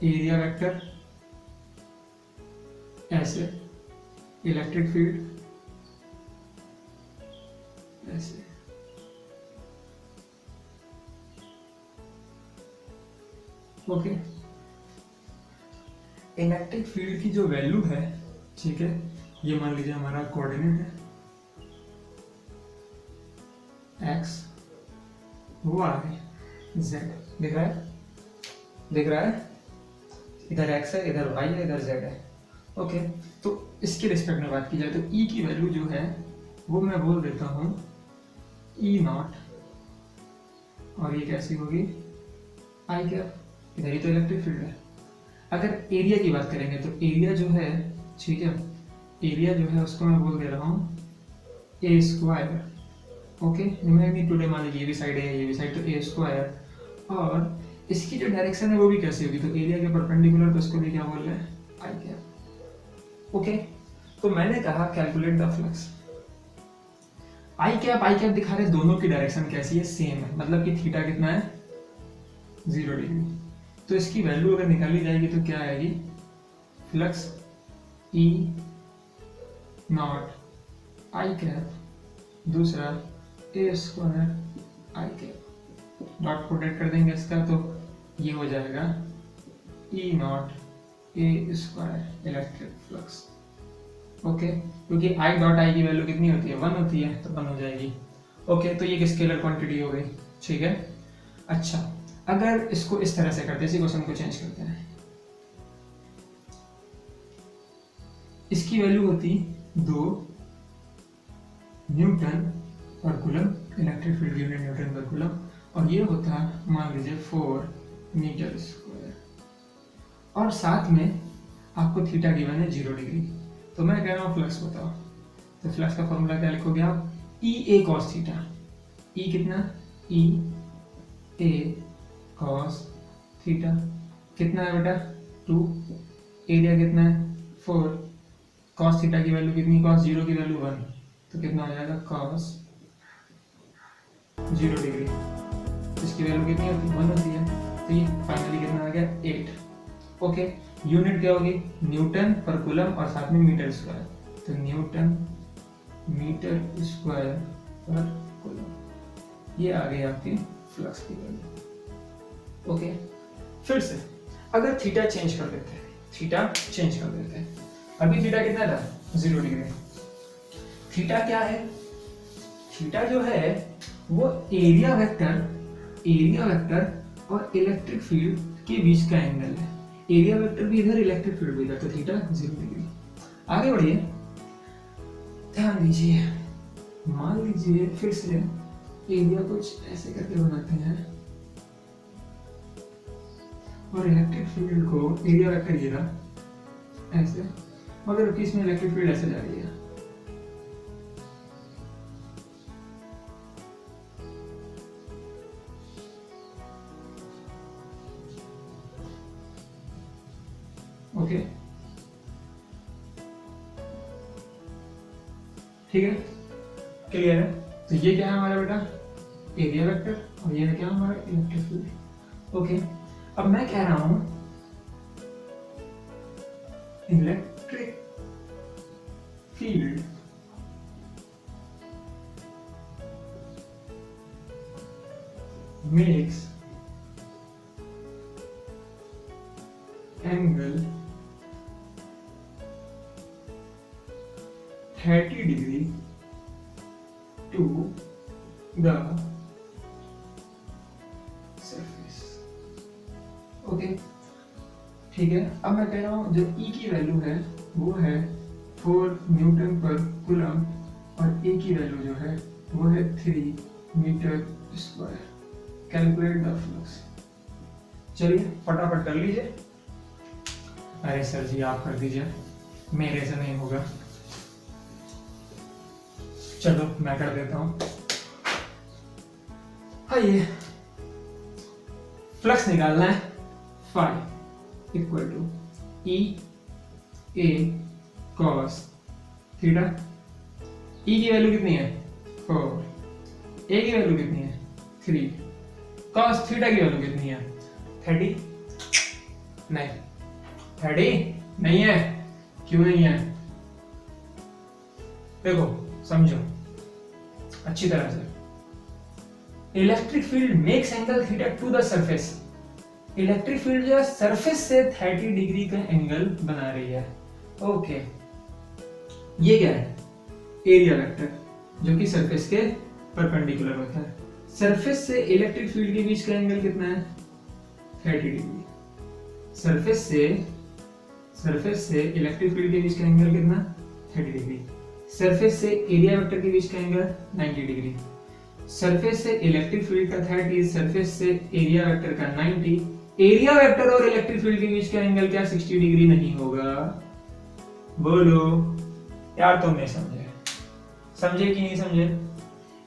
एरिया वेक्टर ऐसे, इलेक्ट्रिक फील्ड ऐसे। ओके, इलेक्ट्रिक फील्ड की जो वैल्यू है, ठीक है, ये मान लीजिए हमारा कोऑर्डिनेट है x y z। दिख रहा है? दिख रहा है? इधर x है, इधर y है, इधर z है। ओके, तो इसके रिस्पेक्ट में बात की जाए तो e की वैल्यू जो है वो मैं बोल देता हूँ e नॉट, और ये कैसी होगी? i cap. इधर ही तो इलेक्ट्रिक फील्ड है। अगर एरिया की बात करेंगे तो एरिया जो है, ठीक है, एरिया जो है उसको मैं बोल दे रहा हूँ ए स्क्वायर। ओके, रिमेनिंग टुडे मान लीजिए ये भी साइड है, ये भी साइड, तो ए स्क्वायर। और इसकी जो डायरेक्शन है वो भी कैसी होगी? तो एरिया के परपेंडिकुलर, तो उसको भी क्या बोल रहे हैं? आई कैप। ओके, तो मैंने कहा calculate the flux. I cap दिखा रहे दोनों की डायरेक्शन कैसी है? सेम है, मतलब कि थीटा कितना है? 0 डिग्री। तो इसकी वैल्यू अगर निकाली जाएगी तो क्या आएगी? Flux E naught i cap, दूसरा A square i cap. Dot product कर देंगे इसका तो ये हो जाएगा E naught A square electric flux. Okay, क्योंकि आई डॉट आई की वैल्यू कितनी होती है? 1 होती है, तो 1 हो जाएगी। ओके, तो ये एक स्केलर क्वांटिटी हो गई, ठीक है। अच्छा, अगर इसको इस तरह से करते हैं, इसी क्वेश्चन को चेंज करते हैं, इसकी वैल्यू होती 2 न्यूटन पर coulomb, electric field unit Newton पर कूलम, और ये होता मान लीजिए 4 मीटर स्क्वायर, और साथ में आपको थीटा गिवन है 0 डिग्री। तो मैं कह रहा हूँ फ्लक्स बताओ। तो फ्लक्स का फॉर्मूला क्या लिखोगे आप? ई ए कॉस थीटा। ई कितना? ई ए कॉस थीटा कितना है बेटा? 2। एरिया कितना है? 4। कॉस थीटा की वैल्यू कितनी? कॉस 0 की वैल्यू 1, तो कितना हो जाएगा? Cos 0 degree. इसकी वैल्यू कितनी होती है? 1 होती है, तो ये फाइनली कितना आ गया? 8। ओके, यूनिट क्या होगी? न्यूटन पर कूलम और साथ में मीटर स्क्वायर, तो न्यूटन मीटर स्क्वायर पर कूलम। ये आ गई आपकी फ्लक्स की वैल्यू। ओके, फिर से अगर थीटा चेंज कर देते हैं, थीटा चेंज कर देते हैं, अभी थीटा कितना था? 0 डिग्री। थीटा क्या है? थीटा जो है वो एरिया वेक्टर और इलेक्ट्रिक फील्ड के बीच का एंगल है। एरिया वेक्टर भी इधर, इलेक्ट्रिक फील्ड भी इधर, तो थीटा 0 डिग्री। आगे बढ़िए, ध्यान दीजिए, मान लीजिए फिर से एरिया कुछ ऐसे करके बनाते हैं और इलेक्ट्रिक फील्ड को एरिया वेक्टर ये रहा ऐसे, मगर इसमें इलेक्ट्रिक फील्ड ऐसे जा रही है। ओके ठीक है, क्लियर है। तो ये क्या है हमारा बेटा एरिया वेक्टर, और ये क्या है हमारा इलेक्ट्रिक फील्ड। ओके, अब मैं कह रहा हूं electric field makes angle 30 degree to the surface। Okay ठीक है, अब मैं कह रहा हूं जो E की वैल्यू है वो है 4 न्यूटन पर कूलम और A की वैल्यू जो है वो है 3 metre square. Calculate the flux. चलिए फटाफट कर लीजिए। अरे सर जी आप कर दीजिए, मेरे से नहीं होगा। चलो मैं कर देता हूं। आइए, फ्लक्स निकालना है। Phi equal to E A cos theta. E की वैल्यू कितनी है 4, ए की वैल्यू कितनी है 3, कॉस थीटा की वैल्यू कितनी है 30। नहीं 30 नहीं है, क्यों नहीं है देखो समझो अच्छी तरह से। Electric field makes angle theta two the surface. Electric field जो है सरफेस से 30 डिग्री का एंगल बना रही है। ओके, ये क्या है एरिया वेक्टर, जो कि सरफेस के परपेंडिकुलर होता है। सरफेस से इलेक्ट्रिक फील्ड के बीच का एंगल कितना है 30 डिग्री। सरफेस से इलेक्ट्रिक फील्ड के बीच का एंगल कितना 30 डिग्री। सरफेस से एरिया वेक्टर के बीच का एंगल 90 डिग्री। सरफेस से इलेक्ट्रिक फील्ड का 30, सरफेस से एरिया वेक्टर का 90। एरिया वेक्टर और इलेक्ट्रिक फील्ड के बीच का एंगल क्या 60 डिग्री नहीं होगा? बोलो यार, तुम नहीं समझे कि नहीं समझे?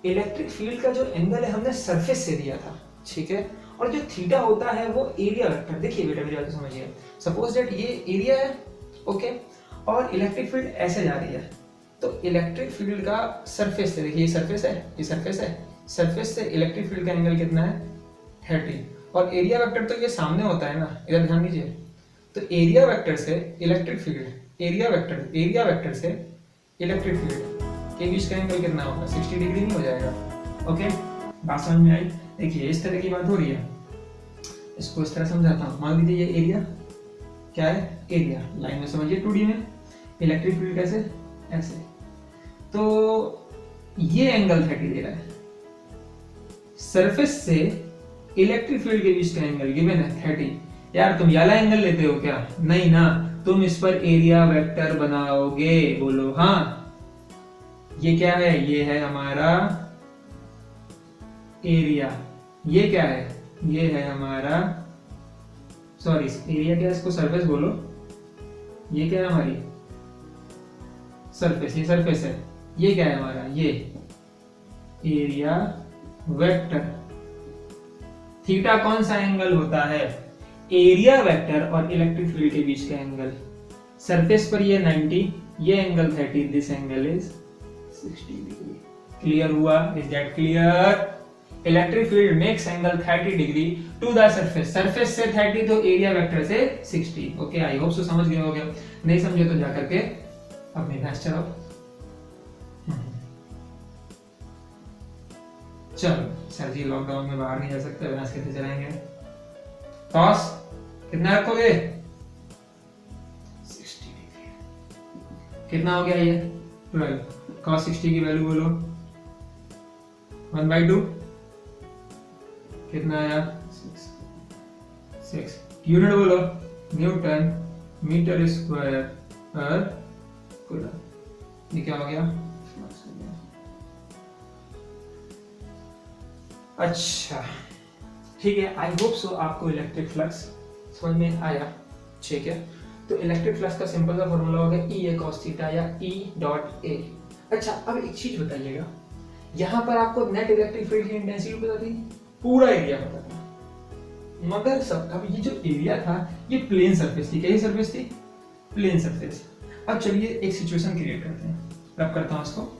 इलेक्ट्रिक फील्ड का जो एंगल है हमने सरफेस से दिया था, ठीक है, और जो थीटा होता है वो एरिया वेक्टर। देखिए बेटा मेरी बात समझिए, सपोज दैट ये एरिया है, ओके, और इलेक्ट्रिक फील्ड ऐसे जा रही है, तो इलेक्ट्रिक फील्ड का सरफेस से, देखिए ये सरफेस है, ये सरफेस है, सरफेस से इलेक्ट्रिक फील्ड का एंगल कितना है 30, और एरिया वेक्टर तो ये सामने होता है ना, इधर ध्यान दीजिए। तो एरिया वेक्टर से इलेक्ट्रिक फील्ड, एरिया वेक्टर से इलेक्ट्रिक फील्ड के बीच का एंगल कितना होगा 60 डिग्री नहीं हो जाएगा? ओके, बात समझ में आई? देखिए इस तरह की बात हो रही है, इसको इस तरह समझाता हूँ। मान लीजिए ये एरिया क्या है, एरिया लाइन में समझिए 2D में, इलेक्ट्रिक फील्ड कैसे ऐसे, तो ये एंगल 30 दे रहा है। सरफेस से इलेक्ट्रिक फील्ड के बीच का एंगल गिवन है 30। यार तुम वाला एंगल लेते हो क्या? नहीं ना, तुम इस पर एरिया वेक्टर बनाओगे। बोलो हाँ। ये क्या है? ये है हमारा एरिया। ये क्या है? ये है हमारा, सॉरी एरिया क्या है, इसको सरफेस बोलो। ये क्या है हमारी सरफेस, ये सरफेस है। ये क्या है हमारा? ये एरिया वेक्टर। थीटा कौन सा एंगल होता है? एरिया वेक्टर और इलेक्ट्रिक फील्ड के बीच का एंगल। सरफेस पर ये 90, ये angle 30, this angle is 60 degree. Clear हुआ? Is that clear? Electric field makes angle 30 degree to the surface. Surface से 30 तो एरिया वेक्टर से 60। ओके, आई होप सो समझ गए होगे। नहीं समझे तो जाकर के अपनी भैंस चलाओ। चलो सर जी लॉकडाउन में बाहर नहीं जा सकते, भैंस कैसे चलाएंगे? टॉस कितना रखोगे? 60 डिग्री। कितना हो गया ये? 12। cos 60 की वैल्यू बोलो 1/2 कितना आया? 6। यूनिट बोलो न्यूटन मीटर स्क्वायर पर कूलम। ये क्या हो गया? अच्छा ठीक है, आई होप सो आपको इलेक्ट्रिक फ्लक्स समझ में आया। ठीक है, तो इलेक्ट्रिक फ्लक्स का सिंपल सा फॉर्मूला होगा ई ए कॉस थीटा या ई डॉट ए। अच्छा अब एक चीज बताइएगा, यहाँ पर आपको नेट इलेक्ट्रिक फील्ड की इंटेंसिटी पता थी, पूरा एरिया पता था, मगर सब अब ये जो एरिया था ये प्लेन सरफेस थी। कैसी सरफेस थी? Plane surface. अब चलिए एक सिचुएशन क्रिएट करते हैं, रब करता हूँ इसको।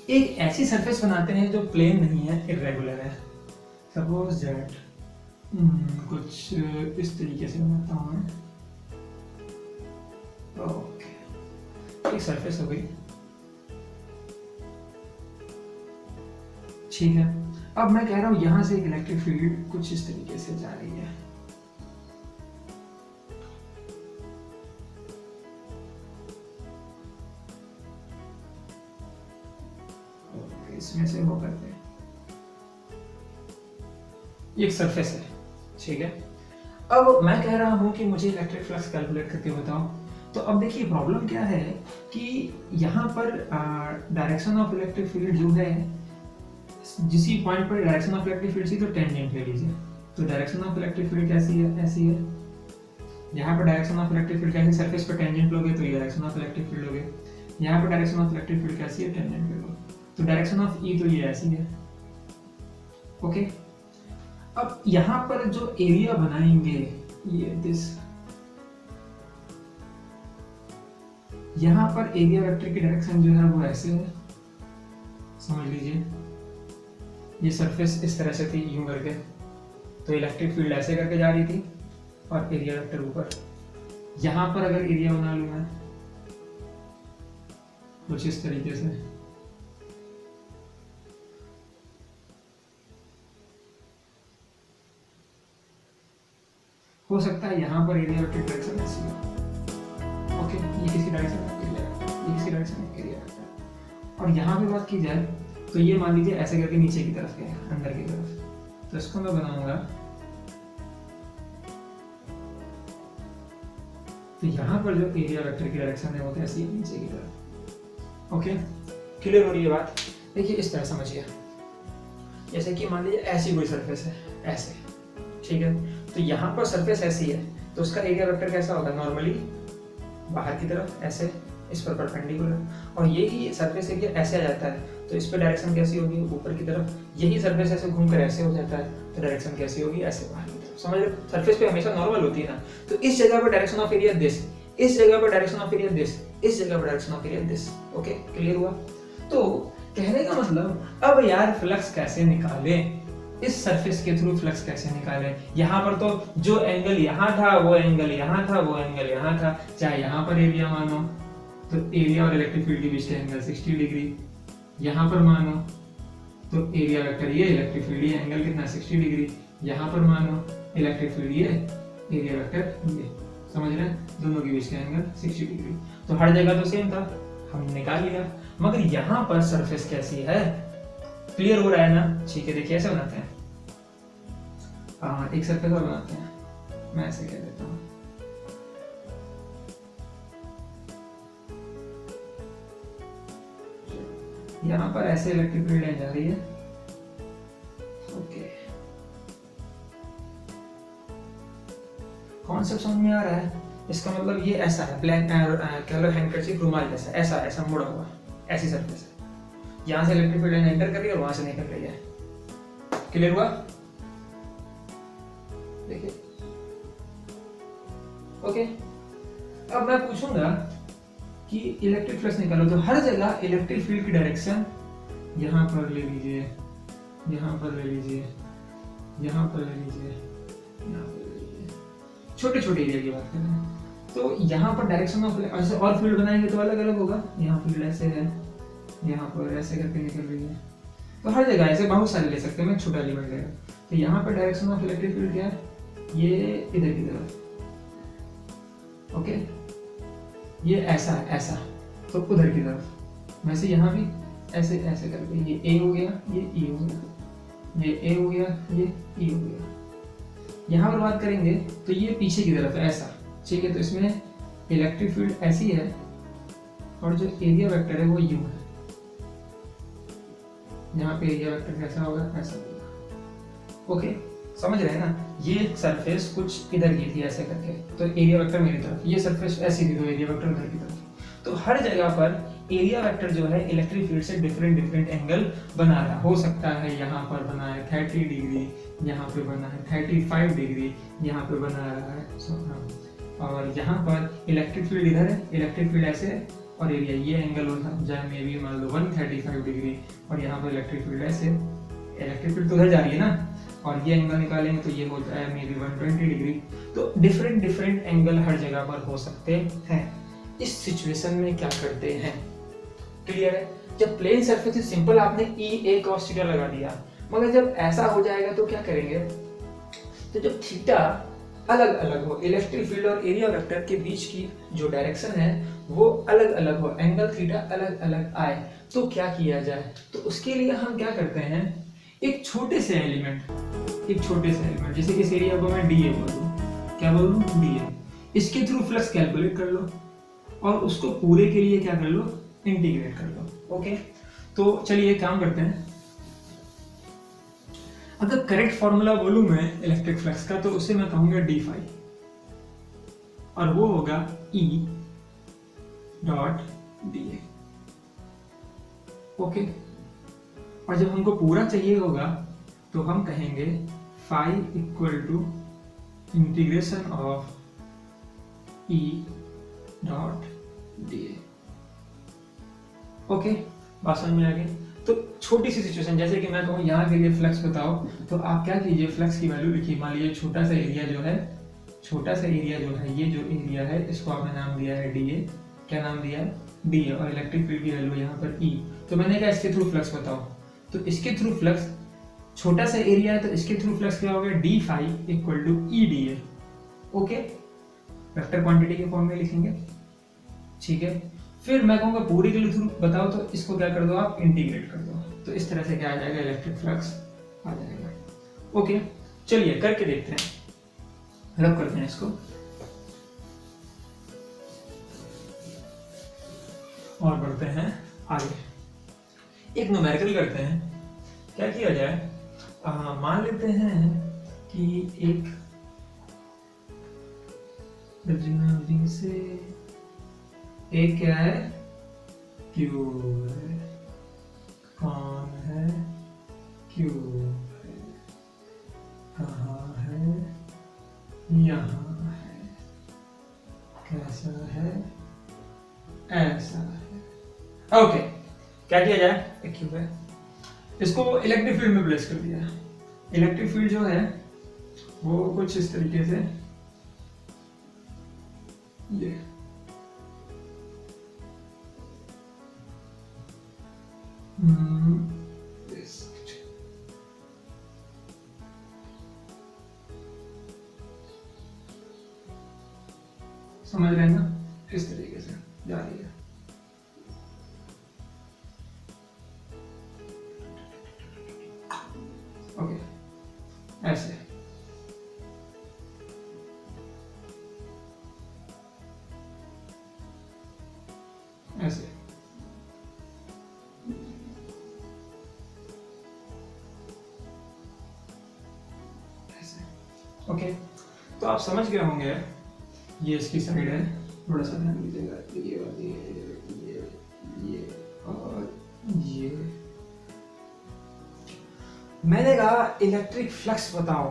एक ऐसी सरफेस बनाते हैं जो प्लेन नहीं है, इरेगुलर है। सपोज दैट कुछ इस तरीके से बनाता हूँ मैं। ओके, एक सरफेस हो गई। ठीक है, अब मैं कह रहा हूं यहां से एक इलेक्ट्रिक फील्ड कुछ इस तरीके से जा रही है। इसमें से वो करते हैं, एक सरफेस है। ठीक है, अब मैं कह रहा हूं कि मुझे इलेक्ट्रिक फ्लक्स कैलकुलेट करके बताओ। तो अब देखिए प्रॉब्लम क्या है कि यहाँ पर डायरेक्शन ऑफ इलेक्ट्रिक फील्ड जो है, जिस पॉइंट पर डायरेक्शन ऑफ इलेक्ट्रिक फील्ड थी तो टेंजेंट ले लीजिए। तो डायरेक्शन ऑफ इलेक्ट्रिक फील्ड कैसी है? ऐसी है। यहाँ पर डायरेक्शन ऑफ इलेक्ट्रिक फील्ड कैसी? सरफेस पर टेंजेंट लोगे तो ये डायरेक्शन ऑफ इलेक्ट्रिक फील्ड लोगे। यहाँ पर डायरेक्शन ऑफ इलेक्ट्रिक फील्ड कैसी है? टेंजेंट ले लो, तो डायरेक्शन ऑफ ई तो ये ऐसी है। ओके, अब यहाँ पर जो एरिया बनाएंगे ये दिस, यहाँ पर एरिया वेक्टर की डायरेक्शन जो है वो ऐसे है, समझ लीजिए। ये सरफेस इस तरह से थी यूं करके, तो इलेक्ट्रिक फील्ड ऐसे करके जा रही थी और एरिया वेक्टर ऊपर। यहां पर अगर एरिया बना लूं मैं कुछ इस तरीके से, हो सकता है यहां पर एरिया वेक्टर डायरेक्शन ऐसी हो। ओके, ये किसी डायरेक्शन में एरिया, ये किसी डायरेक्शन में एरिया वेक्टर। और यहां पे बात की जाए तो ये मान लीजिए ऐसे करके नीचे की तरफ गया, अंदर की तरफ, तो इसको मैं बनाऊंगा। तो यहाँ पर जो एरिया वेक्टर की डायरेक्शन है वो कैसी है? नीचे की तरफ। ओके, क्लियर हो रही है बात? देखिए इस तरह समझिए, जैसे कि मान लीजिए ऐसी कोई सरफेस है, ऐसे। ठीक है, तो यहाँ पर सरफेस ऐसी है तो उसका एरिया वेक्टर कैसा होगा? नॉर्मली बाहर की तरफ ऐसे, इस पर परपेंडिकुलर। और यही सरफेस एरिया ऐसे आ जाता है तो इस पर डायरेक्शन कैसी होगी? ऊपर की तरफ। यही सरफेस ऐसे घूमकर ऐसे हो जाता है तो डायरेक्शन कैसी होगी? ऐसे बाहर की तरफ। समझ रहे? सरफेस पे हमेशा नॉर्मल होती है ना, तो इस जगह पर डायरेक्शन ऑफ एरिया दिस, इस जगह पर डायरेक्शन ऑफ एरिया दिस, इस जगह पर direction of area this. Okay, clear हुआ? तो कहने का मतलब अब यार फ्लक्स कैसे निकाले, इस सरफेस के थ्रू फ्लक्स कैसे निकाले? यहाँ पर तो जो एंगल यहाँ था वो एंगल यहाँ था, वो एंगल यहाँ था। चाहे यहाँ पर एरिया मानो तो एरिया और इलेक्ट्रिक फील्ड के बीच का एंगल 60 डिग्री, यहाँ पर मानो तो एरिया वेक्टर ये, इलेक्ट्रिक फील्ड ये, एंगल कितना? 60 डिग्री। यहाँ पर मानो इलेक्ट्रिक फील्ड ये, एरिया वेक्टर ये। समझ रहे हैं? दोनों के बीच का एंगल 60 डिग्री। तो हर जगह तो सेम था, हमने निकाल लिया। मगर यहाँ पर सरफेस कैसी है? क्लियर हो रहा है ना? ठीक है, देखिए ऐसे बनाते हैं। एक सरफेस और बनाते हैं, मैं ऐसे कह देता हूँ। यहाँ पर ऐसे इलेक्ट्रिक फील्ड लाइन जा रही है। ओके, कॉन्सेप्ट समझ में आ रहा है? इसका मतलब ये ऐसा है, ब्लैंक कह लो हैंडकरचीफ, रुमाल जैसा, ऐसा ऐसा मुड़ा हुआ, ऐसी सरफेस है। यहाँ से इलेक्ट्रिक फील्ड लाइन एंटर कर रही है और वहां से निकल रही है। क्लियर हुआ? देखिए। ओके, अब मैं पूछूंगा कि इलेक्ट्रिक फ्लक्स निकालो, तो हर जगह इलेक्ट्रिक फील्ड की डायरेक्शन यहाँ पर ले लीजिए, यहाँ पर ले लीजिए, यहाँ पर ले लीजिए, यहाँ पर ले लीजिए। छोटे छोटे एरिया की बात करें तो यहाँ पर डायरेक्शन ऑफ, ऐसे और फील्ड बनाएंगे तो अलग अलग होगा। यहाँ फील्ड ऐसे है, यहाँ पर ऐसे करके निकल रही है, तो हर जगह ऐसे बहुत सारे ले सकते हैं, मैं छोटा एलिमेंट लेगा। तो यहाँ पर डायरेक्शन ऑफ इलेक्ट्रिक फील्ड क्या है? ये इधर की तरफ। ओके, ये ऐसा है, ऐसा तो उधर की तरफ। वैसे यहाँ भी ऐसे ऐसे करके ये ए हो गया, ये ई हो गया, ये ए हो गया, ये ई हो गया। यहाँ पर बात करेंगे तो ये पीछे की तरफ है, ऐसा। ठीक है, तो इसमें इलेक्ट्रिक फील्ड ऐसी है और जो एरिया वेक्टर है वो यू है, यहाँ पे एरिया वेक्टर कैसा होगा, ऐसा होगा। ओके, समझ रहे हैं ना। ये सरफेस कुछ इधर की थी ऐसे करके, तो एरिया वेक्टर मेरी तरफ, ये सरफेस ऐसी थी तो एरिया वेक्टर उधर की तरफ। तो हर जगह पर एरिया वेक्टर जो है इलेक्ट्रिक फील्ड से डिफरेंट डिफरेंट एंगल बना रहा हो सकता है। यहाँ पर बना है 30 डिग्री, यहाँ पे बना है 35 डिग्री, यहाँ पे बना रहा है और यहाँ पर इलेक्ट्रिक फील्ड इधर है, इलेक्ट्रिक फील्ड ऐसे है और एरिया ये एंगल हो जाए मे बी मान लो 135 डिग्री और यहाँ पर इलेक्ट्रिक फील्ड ऐसे, इलेक्ट्रिक फील्ड तो उधर जा रही है ना, और ये एंगल निकालेंगे तो ये हो जाए मे बी 120 डिग्री। तो डिफरेंट डिफरेंट एंगल हर जगह पर हो सकते हैं। इस सिचुएशन में क्या करते हैं, क्लियर है। जब प्लेन सरफेस है सिंपल आपने E A cos थीटा लगा दिया, मगर जब ऐसा हो जाएगा तो क्या करेंगे, तो जब थीटा अलग अलग हो, इलेक्ट्रिक फील्ड और एरिया वेक्टर के बीच की जो डायरेक्शन है वो अलग अलग हो, एंगल थीटा अलग अलग आए, तो क्या किया जाए। तो उसके लिए हम क्या करते हैं, एक छोटे से एलिमेंट जैसे इस एरिया को मैं DA बोल दूं, क्या बोल दूं, DA, इसके थ्रू फ्लक्स कैलकुलेट कर लो और उसको पूरे के लिए क्या कर लो, इंटीग्रेट कर लो। ओके, तो चलिए एक काम करते हैं। अगर करेक्ट फॉर्मूला बोलूं मैं इलेक्ट्रिक फ्लक्स का, तो उसे मैं कहूंगा d phi और वो होगा E डॉट dA। ओके, और जब हमको पूरा चाहिए होगा तो हम कहेंगे phi equal to integration of E dot dA। Okay, बात समझ में आ गई। तो छोटी सी सिचुएशन, जैसे कि मैं कहूँ यहाँ के लिए फ्लक्स बताओ, तो आप क्या कीजिए, फ्लक्स की वैल्यू लिखिए। मान लीजिए छोटा सा एरिया जो है, ये जो एरिया है इसको आपने नाम दिया है DA, क्या नाम दिया है, DA, और इलेक्ट्रिक फील्ड की वैल्यू यहाँ पर E। तो मैंने कहा इसके थ्रू फ्लक्स बताओ, तो इसके थ्रू फ्लक्स, छोटा सा एरिया है तो इसके थ्रू फ्लक्स क्या होगा, d phi equal to E DA। Okay, vector quantity के फॉर्म में लिखेंगे, ठीक है। फिर मैं कहूँगा पूरी के लिए थ्रू बताओ, तो इसको क्या कर दो आप, इंटीग्रेट कर दो, तो इस तरह से क्या आ जाएगा, इलेक्ट्रिक फ्लक्स आ जाएगा। ओके, चलिए करके देखते हैं, रब करते हैं इसको और बढ़ते हैं आगे। एक न्यूमेरिकल करते हैं, क्या किया जाए, मान लेते हैं कि एक से एक क्या है, Q है, कौन है, Q है, कहाँ है, यहाँ है, कैसा है, ऐसा है। ओके, क्या किया जाए, एक Q है, इसको इलेक्ट्रिक फील्ड में प्लेस कर दिया। इलेक्ट्रिक फील्ड जो है वो कुछ इस तरीके से, ये समझ रहे हैं ना, इस तरीके से जा रही है। ओके, ऐसे ऐसे ओके, तो आप समझ गए होंगे, ये इसकी साइड है, थोड़ा सा ध्यान दीजिएगा, ये वाली, ये और ये। मैंने कहा इलेक्ट्रिक फ्लक्स बताओ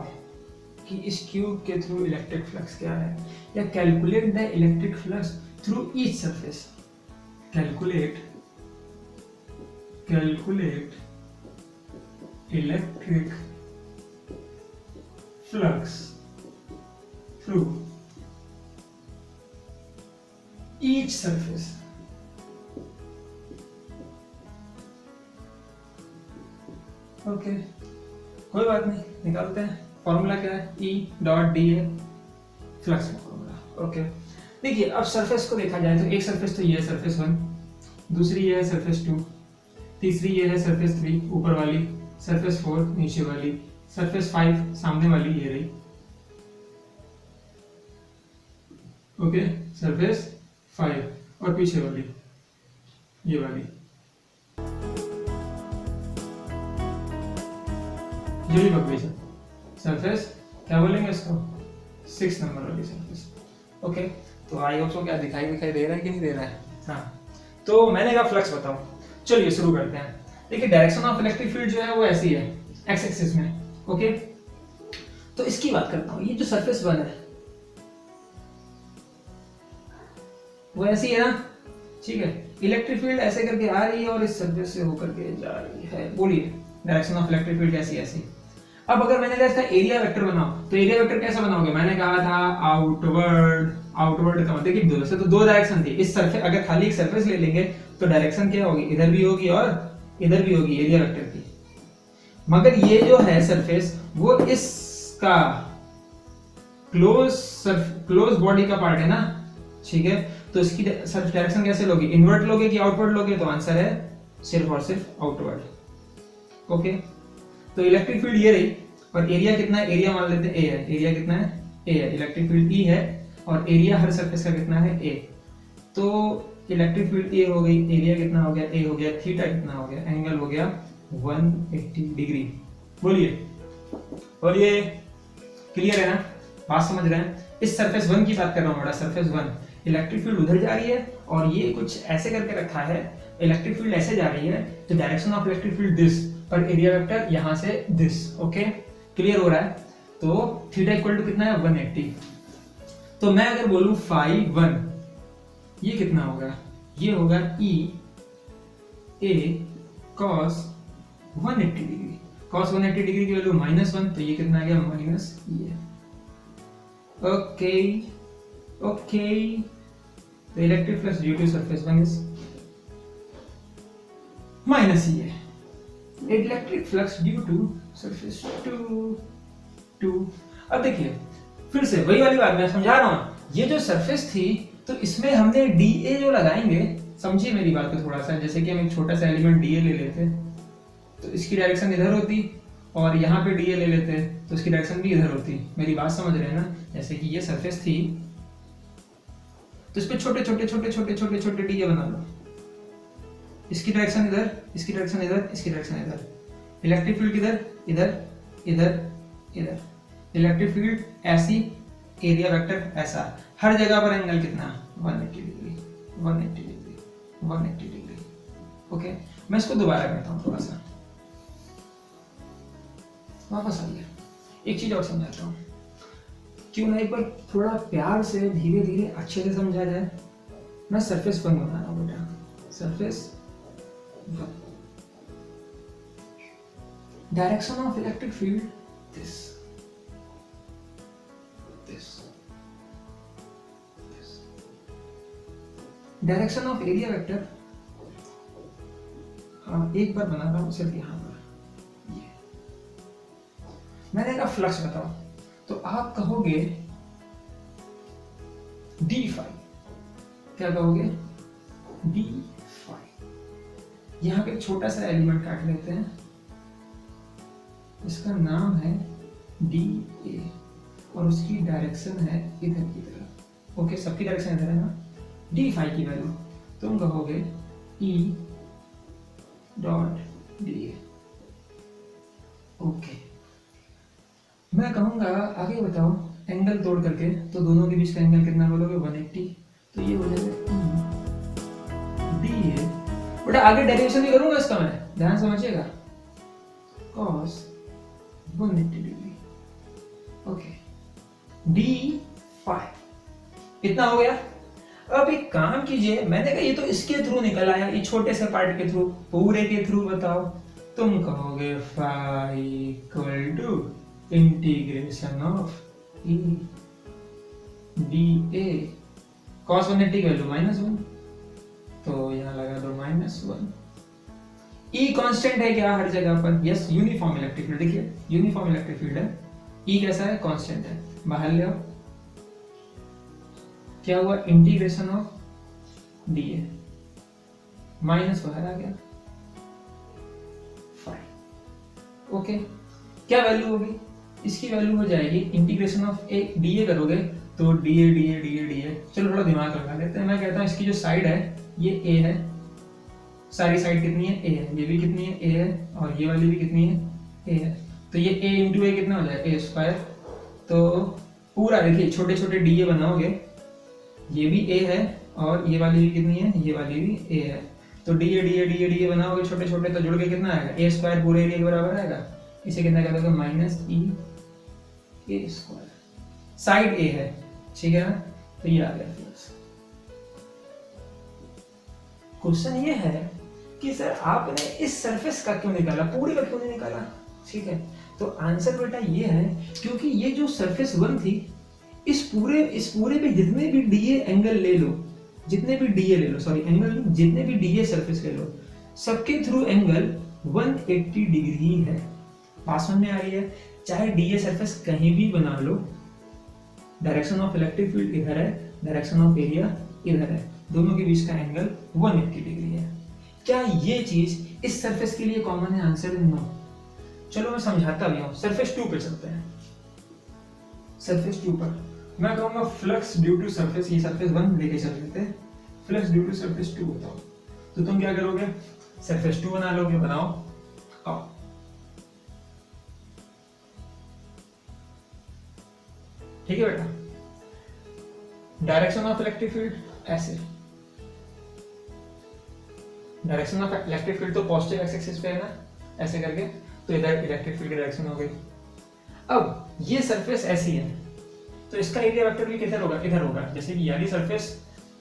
कि इस क्यूब के थ्रू इलेक्ट्रिक फ्लक्स क्या है, या calculate the electric flux through each surface. Calculate electric flux through each surface। Okay, कोई बात नहीं, निकालते हैं। फॉर्मूला क्या है, E डॉट DA, फ्लक्स का फॉर्मूला। ओके, देखिए अब सरफेस को देखा जाए तो एक सरफेस तो ये है सरफेस 1, दूसरी ये है सरफेस 2, तीसरी ये है सरफेस 3 ऊपर वाली, सरफेस 4 नीचे वाली, सरफेस 5 सामने वाली ये रही। ओके, सरफेस 5 और पीछे वाली ये वाली। यही बकवीस है। सरफेस क्या बोलेंगे इसको, 6 नंबर वाली सरफेस। ओके, तो आई होप सो क्या दिखाई दे रहा है कि नहीं दे रहा है। हाँ, तो मैंने कहा फ्लक्स बताओ, चलिए शुरू करते हैं। देखिए डायरेक्शन ऑफ इलेक्ट्रिक फील्ड जो है वो ऐसी है, एक्स एक्सिस में। ओके, तो इसकी बात करता हूँ, ये जो सरफेस 1 है वो ऐसी है ना, ठीक है। इलेक्ट्रिक फील्ड ऐसे करके आ रही है और इस सरफेस से होकर के जा रही है। बोलिए डायरेक्शन ऑफ इलेक्ट्रिक फील्ड कैसी ऐसी। अब अगर मैंने कहा इसका एरिया वेक्टर बनाओ, तो एरिया वेक्टर कैसे बनाओगे, मैंने कहा था आउटवर्ड। आउटवर्ड का मतलब देखिए दो से तो दो डायरेक्शन थी। इस सरफेस अगर खाली एक सरफेस ले लेंगे तो डायरेक्शन क्या होगी, इधर भी होगी और इधर भी होगी एरिया वेक्टर की। मगर ये जो है सरफेस वो इसका क्लोज बॉडी का पार्ट है ना, ठीक है। तो इसकी डायरेक्शन कैसे लोगे, इनवर्ट लोगे कि आउटवर्ड लोगे, तो आंसर है सिर्फ और सिर्फ आउटवर्ड। ओके, तो इलेक्ट्रिक फील्ड ये रही और एरिया कितना है, एरिया मान लेते हैं ए है। एरिया कितना है, ए है। इलेक्ट्रिक फील्ड ई है और एरिया हर सरफेस का कितना है, ए। तो इलेक्ट्रिक फील्ड ए हो गई, एरिया कितना हो गया, ए हो गया, थीटा कितना हो गया, एंगल हो गया 180 डिग्री। बोलिए और ये क्लियर है ना, बात समझ रहे हैं। इस सरफेस 1 की बात कर रहा हूं, बड़ा सरफेस 1, इलेक्ट्रिक फील्ड उधर जा रही है और ये कुछ ऐसे करके रखा है, इलेक्ट्रिक फील्ड ऐसे जा रही है, तो direction of electric field this और एरिया वेक्टर यहां से दिस। ओके, क्लियर हो रहा है। तो थीटा इक्वल टू कितना है, 180। तो मैं अगर बोलूं फाई 1, ये कितना होगा, ये होगा E A cos 180 degree. Cos 180 degree की वैल्यू -1, तो ये कितना आ गया, माइनस ई है। Okay okay, the electric flux due to surface 1 is minus E है। Electric flux due to surface 2। अब देखिए फिर से वही वाली बात मैं समझा रहा हूँ, ये जो सरफेस थी तो इसमें हमने dA जो लगाएंगे, समझिए मेरी बात को थोड़ा सा। जैसे कि हम एक छोटा सा एलिमेंट dA ले लेते तो इसकी डायरेक्शन इधर होती और यहाँ पे dA ले लेते तो इसकी डायरेक्शन भी इधर होती। मेरी बात समझ रहे हैं ना। जैसे कि ये सरफेस थी तो इस पे छोटे छोटे डीए बना लो। इसकी डायरेक्शन इधर, इसकी डायरेक्शन इधर, इसकी डायरेक्शन इधर। इलेक्ट्रिक फील्ड किधर, इधर इधर इधर। इलेक्ट्रिक फील्ड ऐसी, एरिया वेक्टर ऐसा। हर जगह पर एंगल कितना, 180 डिग्री 180 डिग्री 180 डिग्री। ओके, मैं इसको दोबारा करता हूँ थोड़ा सा, वापस आ गया। एक चीज और समझाता हूँ, क्यों नहीं पर थोड़ा प्यार से धीरे धीरे अच्छे से समझा जाए। मैं सरफेस 1 बना रहा हूँ बेटा, surface 1। Direction of electric field this, direction of area vector एक बार बना रहा हूँ सिर्फ यहां पर। ये मैंने कहा फ्लक्स बताओ, तो आप कहोगे d∅। क्या कहोगे, d∅। यहां पे एक छोटा सा एलिमेंट काट लेते हैं, इसका नाम है dA और उसकी डायरेक्शन है इधर की तरफ। ओके, सबकी डायरेक्शन इधर है ना। d∅ की वैल्यू तुम कहोगे E डॉट dA। ओके, मैं कहूंगा आगे बताओ एंगल तोड़ करके, तो दोनों के बीच का एंगल कितना बोलोगे, 180। तो ये हो जाएगा dA। बेटा आगे डेरिवेशन भी करूंगा इसका, मैं ध्यान समझिएगा, cos 180 डिग्री। ओके, d∅ इतना हो गया। अब एक काम कीजिए, मैंने कहा ये तो इसके थ्रू निकल आया, ये छोटे से पार्ट के थ्रू, पूरे के थ्रू बताओ। तुम कहोगे phi equal to integration of E dA। cos 180 की वैल्यू -1, तो यहाँ लगा दो -1। E कांस्टेंट है क्या हर जगह पर, यस। यूनिफॉर्म इलेक्ट्रिक फील्ड, देखिए यूनिफॉर्म इलेक्ट्रिक फील्ड है, E कैसा है, कांस्टेंट है। बाहर ले आओ, क्या हुआ, इंटीग्रेशन ऑफ dA, माइनस बाहर आ गया 5। ओके, क्या वैल्यू होगी, इसकी वैल्यू हो जाएगी इंटीग्रेशन ऑफ ए dA करोगे तो dA। चलो थोड़ा दिमाग लगा लेते हैं। मैं कहता हूँ इसकी जो साइड है ये A है, सारी साइड कितनी है, A है। ये भी कितनी है, A है, और ये वाली भी कितनी है, A है। तो ये a इंटू ए कितना हो जाएगा, ए स्क्वायर। तो पूरा देखिए छोटे छोटे डी ए बनाओगे, ये भी a है और ये वाली भी कितनी है, ये वाली भी a है। तो डी ए बनाओगे छोटे छोटे, तो जुड़ के कितना आएगा, ए स्क्वायर पूरे एरिया के बराबर आएगा। इसे कितना कर दोगे, माइनस ई ए स्क्वायर। साइड ए है, ठीक है ना, तो ये आ गया प्लस। क्वेश्चन ये है कि सर आपने इस सरफेस का क्यों निकाला, पूरे का क्यों नहीं निकाला, ठीक है। तो आंसर बेटा ये है क्योंकि ये जो सरफेस 1 थी, इस पूरे पे जितने भी डीए एंगल ले लो, जितने भी डीए ले लो, सॉरी एंगल नहीं, जितने भी डीए सरफेस ले लो, सबके थ्रू एंगल 180 डिग्री है। बात समझ में आ रही है। चाहे डीए सरफेस कहीं भी बना लो, डायरेक्शन ऑफ इलेक्ट्रिक फील्ड इधर है, डायरेक्शन ऑफ एरिया इधर है, दोनों के बीच का एंगल 180 डिग्री है। क्या ये चीज इस सरफेस के लिए कॉमन है, आंसर नो। चलो मैं समझाता भी हूं। सरफेस 2 पे चलते हैं। सरफेस 2 पर मैं कहूंगा फ्लक्स ड्यू टू सरफेस, ये सरफेस 1 लेके चल लेते हैं, फ्लक्स ड्यू टू सरफेस 2 बताओ। तो तुम क्या करोगे, सरफेस 2 बना लोगे, बनाओ। आओ ठीक है बेटा। डायरेक्शन ऑफ इलेक्ट्रिक फील्ड ऐसे, डायरेक्शन ऑफ इलेक्ट्रिक फील्ड तो पॉजिटिव एक्स एक्सिस पे है ना, ऐसे करके, तो इधर इलेक्ट्रिक फील्ड की डायरेक्शन हो गई। अब ये सरफेस ऐसी है, तो इसका एरिया वेक्टर भी किधर होगा, इधर होगा। जैसे कि यारी सरफेस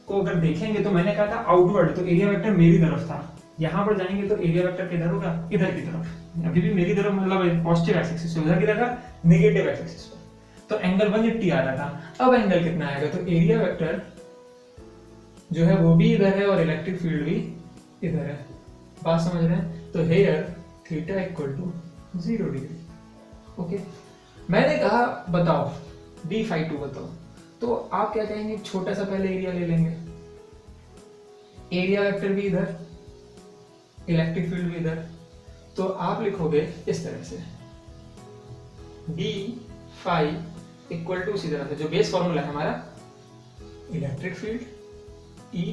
को अगर देखेंगे तो मैंने कहा था आउटवर्ड, तो एरिया वेक्टर मेरी तरफ था। यहां पर जाएंगे तो एरिया वेक्टर किधर होगा, इधर की तरफ। अभी भी मेरी तरफ मतलब पॉजिटिव एक्स एक्सिस, उधर किधर था, नेगेटिव एक्स एक्सिस पे। तो एंगल 180 आ रहा था। अब एंगल कितना आएगा, तो एरिया वेक्टर जो है वो भी इधर है और इलेक्ट्रिक फील्ड भी इधर है। बात समझ रहे हैं। तो here theta equal to 0 degree. Okay, मैंने कहा बताओ d फाई 2 बताओ, तो आप क्या कहेंगे, छोटा सा पहले एरिया ले लेंगे, एरिया वेक्टर भी इधर, इलेक्ट्रिक फील्ड भी इधर। तो आप लिखोगे इस तरह से d फाई इक्वल टू, उसी तरह से जो बेस फॉर्मूला है हमारा, electric field E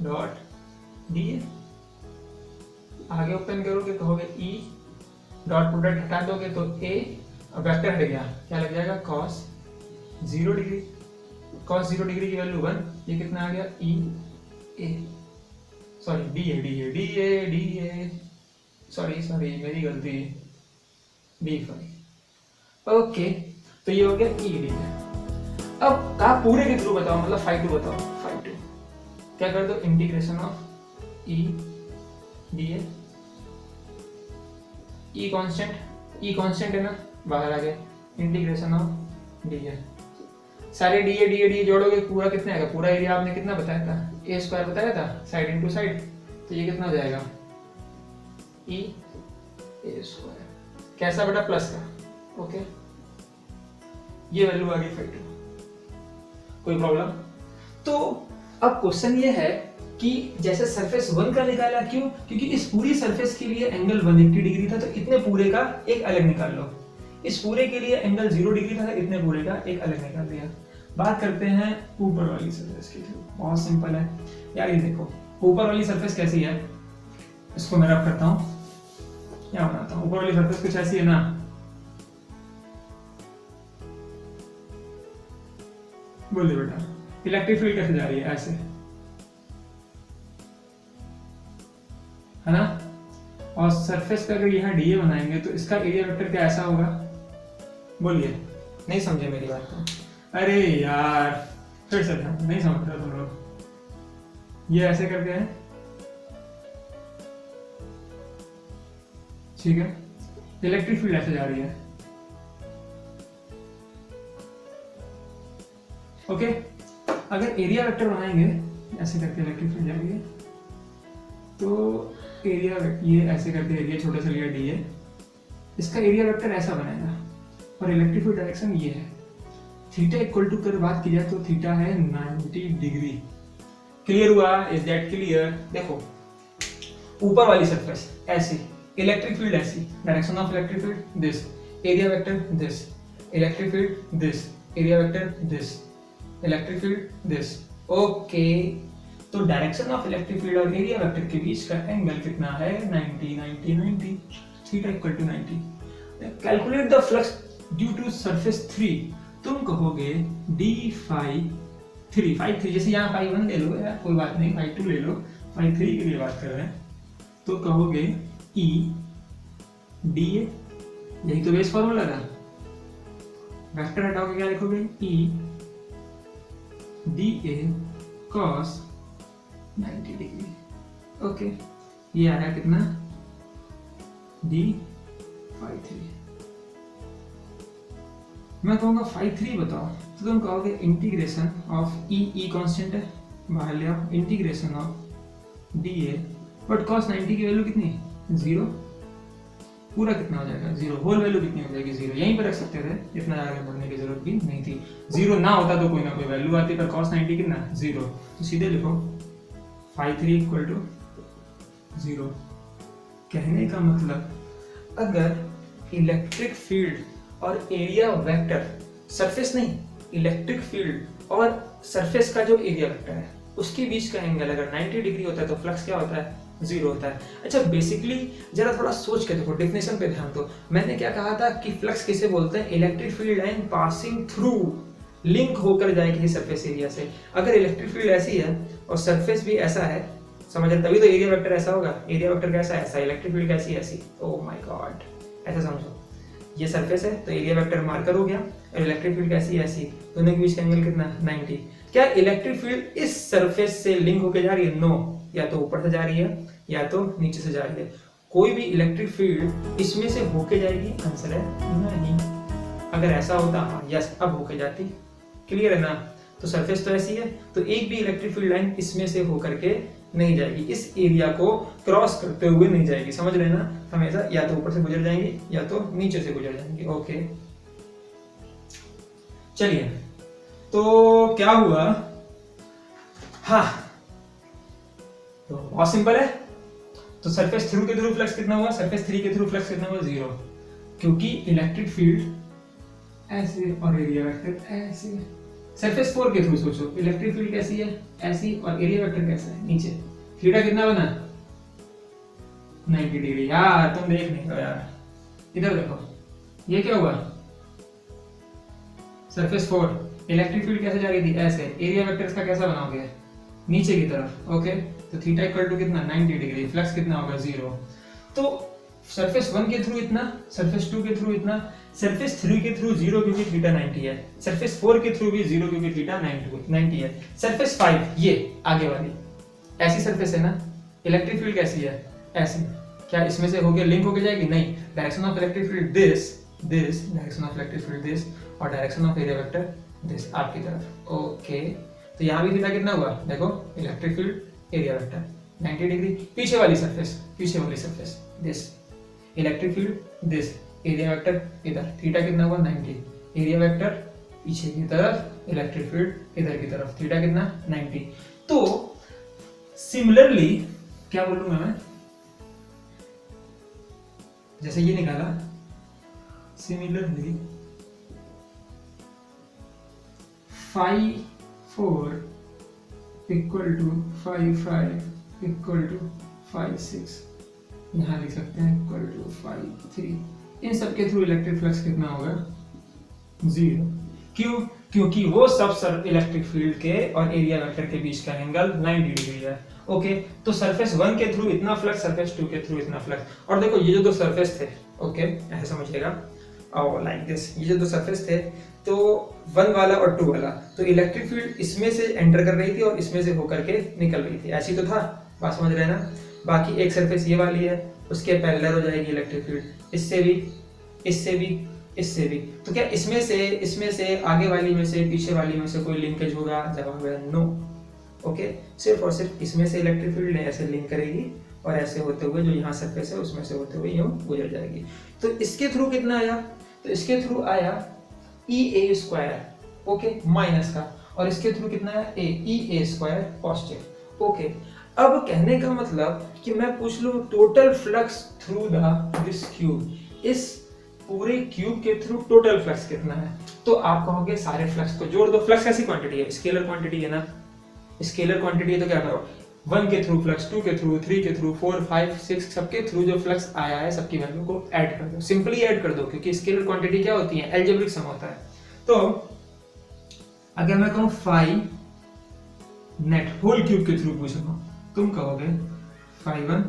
dot D, आगे ओपन करोगे कहोगे E डॉट प्रोडक्ट हटा दोगे तो A, वेक्टर हट गया, क्या लग जाएगा, cos 0 डिग्री। cos 0 डिग्री की वैल्यू 1, ये कितना आ गया, E A, sorry D A, sorry मेरी गलती, D फाई। ओके, तो ये हो गया E D है। अब कहा पूरे के थ्रू बताओ, मतलब फाई 2 बताओ। फाई 2 क्या कर दो, integration of E dA, E constant है ना, बाहर आ गया, इंटीग्रेशन ऑफ dA। सारे dA जोड़ोगे पूरा कितना आएगा, पूरा एरिया आपने कितना बताया था, a स्क्वायर बताया था, साइड इनटू साइड, तो ये कितना हो जाएगा, E a स्क्वायर। कैसा बेटा, प्लस का। ओके, ये वैल्यू आ गई फाई 2। कोई प्रॉब्लम? तो अब क्वेश्चन ये है कि जैसे सरफेस 1 का निकाला, क्यों, क्योंकि इस पूरी सरफेस के लिए एंगल 180 डिग्री था, तो इतने पूरे का एक अलग निकाल लो। इस पूरे के लिए एंगल 0 डिग्री था, तो इतने पूरे का एक अलग निकाल दिया। बात करते हैं ऊपर वाली सरफेस की। बहुत सिंपल है यार, ये देखो ऊपर वाली सरफेस कैसी है, इसको मैं रब करता हूँ, क्या बनाता हूँ। ऊपर वाली सरफेस कुछ ऐसी है ना, बोलिए बेटा, इलेक्ट्रिक फील्ड कैसे जा रही है, ऐसे है ना। और सरफेस पे अगर यहाँ डीए बनाएंगे तो इसका एरिया वेक्टर क्या ऐसा होगा, बोलिए, नहीं समझे मेरी बात को। अरे यार फिर से नहीं समझ रहे तुम लोग, ये ऐसे करते हैं, ठीक है। इलेक्ट्रिक फील्ड ऐसे जा रही है, ओके। अगर एरिया वेक्टर बनाएंगे ऐसे करके इलेक्ट्रिक फील्ड जा रही है, तो एरिया, ये ऐसे करके एरिया छोटा सा लिया डी है, इसका एरिया वेक्टर ऐसा बनेगा और इलेक्ट्रिक फील्ड डायरेक्शन ये है। थीटा इक्वल टू कर बात की जाए तो थीटा है 90 डिग्री। क्लियर हुआ, इज दैट क्लियर। देखो ऊपर वाली सरफेस ऐसी, इलेक्ट्रिक फील्ड ऐसी, direction of electric field this, area vector this, electric field this, area vector this, electric field this. Okay, तो डायरेक्शन ऑफ इलेक्ट्रिक फील्ड और area vector के बीच का एंगल कितना है, 90 90 90, theta equal to 90। Calculate the flux due to surface 3, तुम कहोगे D phi 3 जैसे यहाँ फाई 1 ले लो यार, कोई बात नहीं, फाई 2 ले लो, फाई 3 के लिए बात कर रहे हैं, तो कहोगे ई डी ए, यही तो बेस फॉर्मूला था। वेक्टर हटाओगे क्या लिखोगे, E D A cos 90 degree. Okay, ये आया कितना, डी फाई 3। मैं कहूँगा फाई 3 बताओ, तो तुम कहोगे इंटीग्रेशन ऑफ ई कांस्टेंट है, बाहर ले आओ, integration of D A, but cos 90 की वैल्यू कितनी है, 0, पूरा कितना हो जाएगा 0, होल वैल्यू कितनी हो जाएगी 0, यहीं पर रख सकते थे, इतना आगे बढ़ने की जरूरत भी नहीं थी। 0 ना होता तो कोई ना कोई वैल्यू आती, पर cos 90 कितना 0, तो सीधे लिखो फाई 3 इक्वल टू 0। कहने का मतलब अगर इलेक्ट्रिक फील्ड और एरिया वेक्टर, सरफेस नहीं, इलेक्ट्रिक फील्ड और सरफेस का जो एरिया वेक्टर है उसके बीच का एंगल अगर 90 डिग्री होता है तो फ्लक्स क्या होता है, 0 होता है। अच्छा, बेसिकली जरा थोड़ा सोच के देखो, डेफिनेशन पे ध्यान दो। मैंने क्या कहा था कि फ्लक्स किसे बोलते हैं, electric field line passing through, link होकर जाए किसी सरफेस एरिया से। अगर इलेक्ट्रिक फील्ड ऐसी है और सरफेस भी ऐसा है, समझ रहे, तभी तो एरिया वेक्टर ऐसा होगा। एरिया वेक्टर कैसा है, ऐसा, इलेक्ट्रिक फील्ड कैसी है, ऐसी। ओह माय गॉड, ऐसा समझो, ये सरफेस है तो एरिया वेक्टर मार्कर हो गया, और इलेक्ट्रिक फील्ड कैसी है, ऐसी, दोनों के बीच का एंगल कितना, 90। क्या इलेक्ट्रिक फील्ड इस सरफेस से लिंक होकर जा रही है, नो, या तो ऊपर से जा रही है या तो नीचे से जा रही है। कोई भी इलेक्ट्रिक फील्ड इसमें से होके जाएगी, आंसर है नहीं। अगर ऐसा होता, हाँ यस, अब होके जाती, क्लियर है ना। तो सरफेस तो ऐसी है, तो एक भी इलेक्ट्रिक फील्ड लाइन इसमें से होकर के नहीं जाएगी, इस एरिया को क्रॉस करते हुए नहीं जाएगी, समझ रहे ना, हमेशा या तो ऊपर से गुजर जाएंगी या तो नीचे से गुजर जाएंगी। ओके, चलिए, तो क्या हुआ, हाँ, तो बहुत सिंपल है। तो सरफेस थ्रू के थ्रू फ्लक्स कितना हुआ, सरफेस 3 के थ्रू फ्लक्स कितना हुआ, 0, क्योंकि इलेक्ट्रिक फील्ड ऐसे और एरिया वेक्टर ऐसे। सरफेस 4 के थ्रू सोचो, इलेक्ट्रिक फील्ड कैसी है, ऐसी, और एरिया वेक्टर कैसा है, नीचे। थीटा कितना बना, 90 डिग्री। यार तुम देख नहीं रहे यार, इधर देखो, ये क्या हुआ, सरफेस 4, इलेक्ट्रिक फील्ड कैसे जा रही थी, ऐसे, एरिया वेक्टर इसका कैसा बनाओगे, नीचे की तरफ। ओके, तो थीटा इक्वल टू कितना, 90 डिग्री, फ्लक्स कितना होगा, 0। तो सरफेस 1 के थ्रू इतना, सरफेस 2 के थ्रू इतना, सरफेस 3 के थ्रू 0 क्योंकि थीटा 90 है, सरफेस 4 के थ्रू भी 0 क्योंकि थीटा 90 है, सरफेस 5 ये आगे वाली ऐसी सरफेस है ना, इलेक्ट्रिक फील्ड कैसी है, ऐसी। क्या इसमें से होके लिंक होके जाएगी, नहीं, direction of electric field this, direction of electric field this, और direction of area vector this, आपकी तरफ। ओके, तो यहाँ भी थीटा कितना हुआ, देखो, electric field area vector 90 degree, पीछे वाली surface this, electric field this, area vector इधर, थीटा कितना हुआ, 90, एरिया वेक्टर पीछे की तरफ, इलेक्ट्रिक फील्ड इधर की तरफ, थीटा कितना, 90। तो सिमिलरली क्या बोलूंगा मैं, जैसे ये निकाला, similarly phi 4 equal to phi 5 equal to phi 6, यहाँ लिख सकते हैं इक्वल टू फाई 3। इन सब के थ्रू इलेक्ट्रिक फ्लक्स कितना होगा, 0। क्यों, क्योंकि वो सब इलेक्ट्रिक फील्ड के और एरिया वेक्टर के बीच का एंगल 90 डिग्री है। ओके, तो सरफेस 1 के थ्रू इतना फ्लक्स, सरफेस 2 के थ्रू इतना फ्लक्स। और देखो ये जो दो सरफेस थे, ओके ऐसे समझिएगा, और लाइक दिस, ये जो दो सरफेस थे, तो 1 वाला और 2 वाला, तो इलेक्ट्रिक फील्ड इसमें से एंटर कर रही थी और इसमें से होकर के निकल रही थी, ऐसी तो था, बात समझ रहे हैं ना। बाकी एक सरफेस ये वाली है, उसके पैरेलल हो जाएगी इलेक्ट्रिक फील्ड, इससे भी, इससे भी, इससे भी। तो क्या इसमें से आगे वाली में से, पीछे वाली में से कोई लिंकेज होगा, जवाब है नो। ओके, सिर्फ और सिर्फ इसमें से इलेक्ट्रिक फील्ड ऐसे लिंक करेगी और ऐसे होते हुए जो यहाँ सरफेस है उसमें से होते हुए यूं गुजर जाएगी। तो इसके थ्रू कितना आया, तो इसके थ्रू आया EA², ओके, माइनस का, और इसके थ्रू कितना है, EA² पॉजिटिव। ओके, अब कहने का मतलब कि मैं पूछ लूं total flux through this cube, इस पूरे क्यूब के थ्रू टोटल फ्लक्स कितना है, तो आप कहोगे सारे फ्लक्स को जोड़ दो। फ्लक्स कैसी क्वांटिटी है, स्केलर क्वांटिटी है ना, स्केलर क्वांटिटी है, तो क्या करो, 1 के थ्रू फ्लक्स, 2 के थ्रू, 3 के थ्रू, 4, 5, 6 सबके थ्रू जो फ्लक्स आया है सबकी वैल्यू को ऐड कर दो, सिंपली ऐड कर दो, क्योंकि स्केलर क्वांटिटी क्या होती है, अलजेब्रिक सम होता है। तो अगर मैं कहूं 5 नेट होल क्यूब के थ्रू पूछ रहा हूं, तुम कहोगे 5 1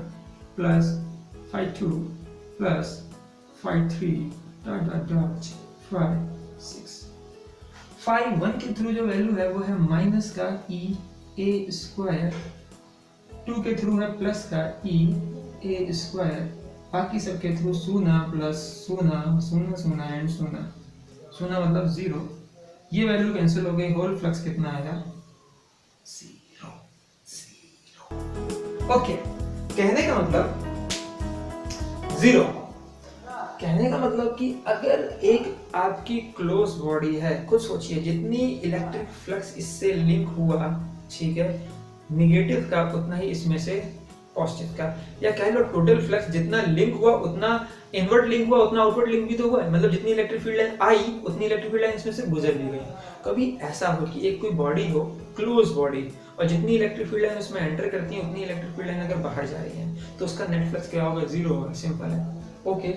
plus 5 2 plus 5 3 dot dot dot 5 6। 5 1 के थ्रू जो वैल्यू है वो है माइनस का ई ए स्क्वायर, 2 के थ्रू है प्लस का ई ए स्क्वायर, बाकी सबके थ्रू शून्य प्लस शून्य शून्य शून्य एंड शून्य, शून्य मतलब 0। ये वैल्यू कैंसिल हो गई, होल फ्लक्स कितना आएगा, 0 0। ओके, कहने का मतलब 0, कहने का मतलब कि अगर एक आपकी क्लोज बॉडी है, खुद सोचिए जितनी इलेक्ट्रिक फ्लक्स इससे लिंक हुआ, ठीक है, निगेटिव का उतना ही इसमें से पॉजिटिव का, या कह लो टोटल फ्लक्स जितना लिंक हुआ उतना इनवर्ट लिंक हुआ, उतना आउटवर्ड लिंक भी तो हुआ है, मतलब जितनी इलेक्ट्रिक फील्ड लाइन आई उतनी इलेक्ट्रिक फील्ड लाइन इसमें से गुजर भी गई। कभी ऐसा हो कि एक कोई बॉडी हो, क्लोज बॉडी, और जितनी इलेक्ट्रिक फील्ड लाइन उसमें एंटर करती है उतनी इलेक्ट्रिक फील्ड लाइन अगर बाहर जा रही है तो उसका नेट फ्लक्स क्या होगा, 0 होगा, सिंपल है। ओके,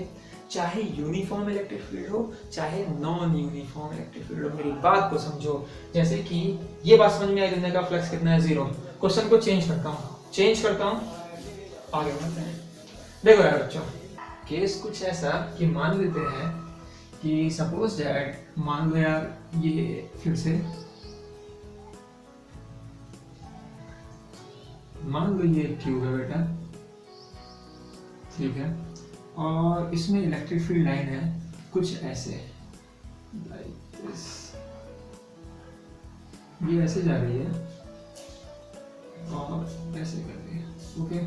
चाहे यूनिफॉर्म इलेक्ट्रिक फील्ड हो चाहे नॉन यूनिफॉर्म इलेक्ट्रिक फील्ड हो, मेरी बात को समझो। जैसे कि ये बात समझ में आई तुमने का फ्लक्स कितना है, 0। क्वेश्चन को चेंज करता हूँ, आगे बढ़ते हैं। देखो यार बच्चों, केस कुछ ऐसा कि मान लेते हैं कि सपोज दैट, मान लो यार ये फिर से मान लो ये ट्यूब है बेटा, ठीक है, और इसमें इलेक्ट्रिक फील्ड लाइन है कुछ ऐसे, लाइक दिस, ये ऐसे जा रही है और ऐसे कर रही है, ओके,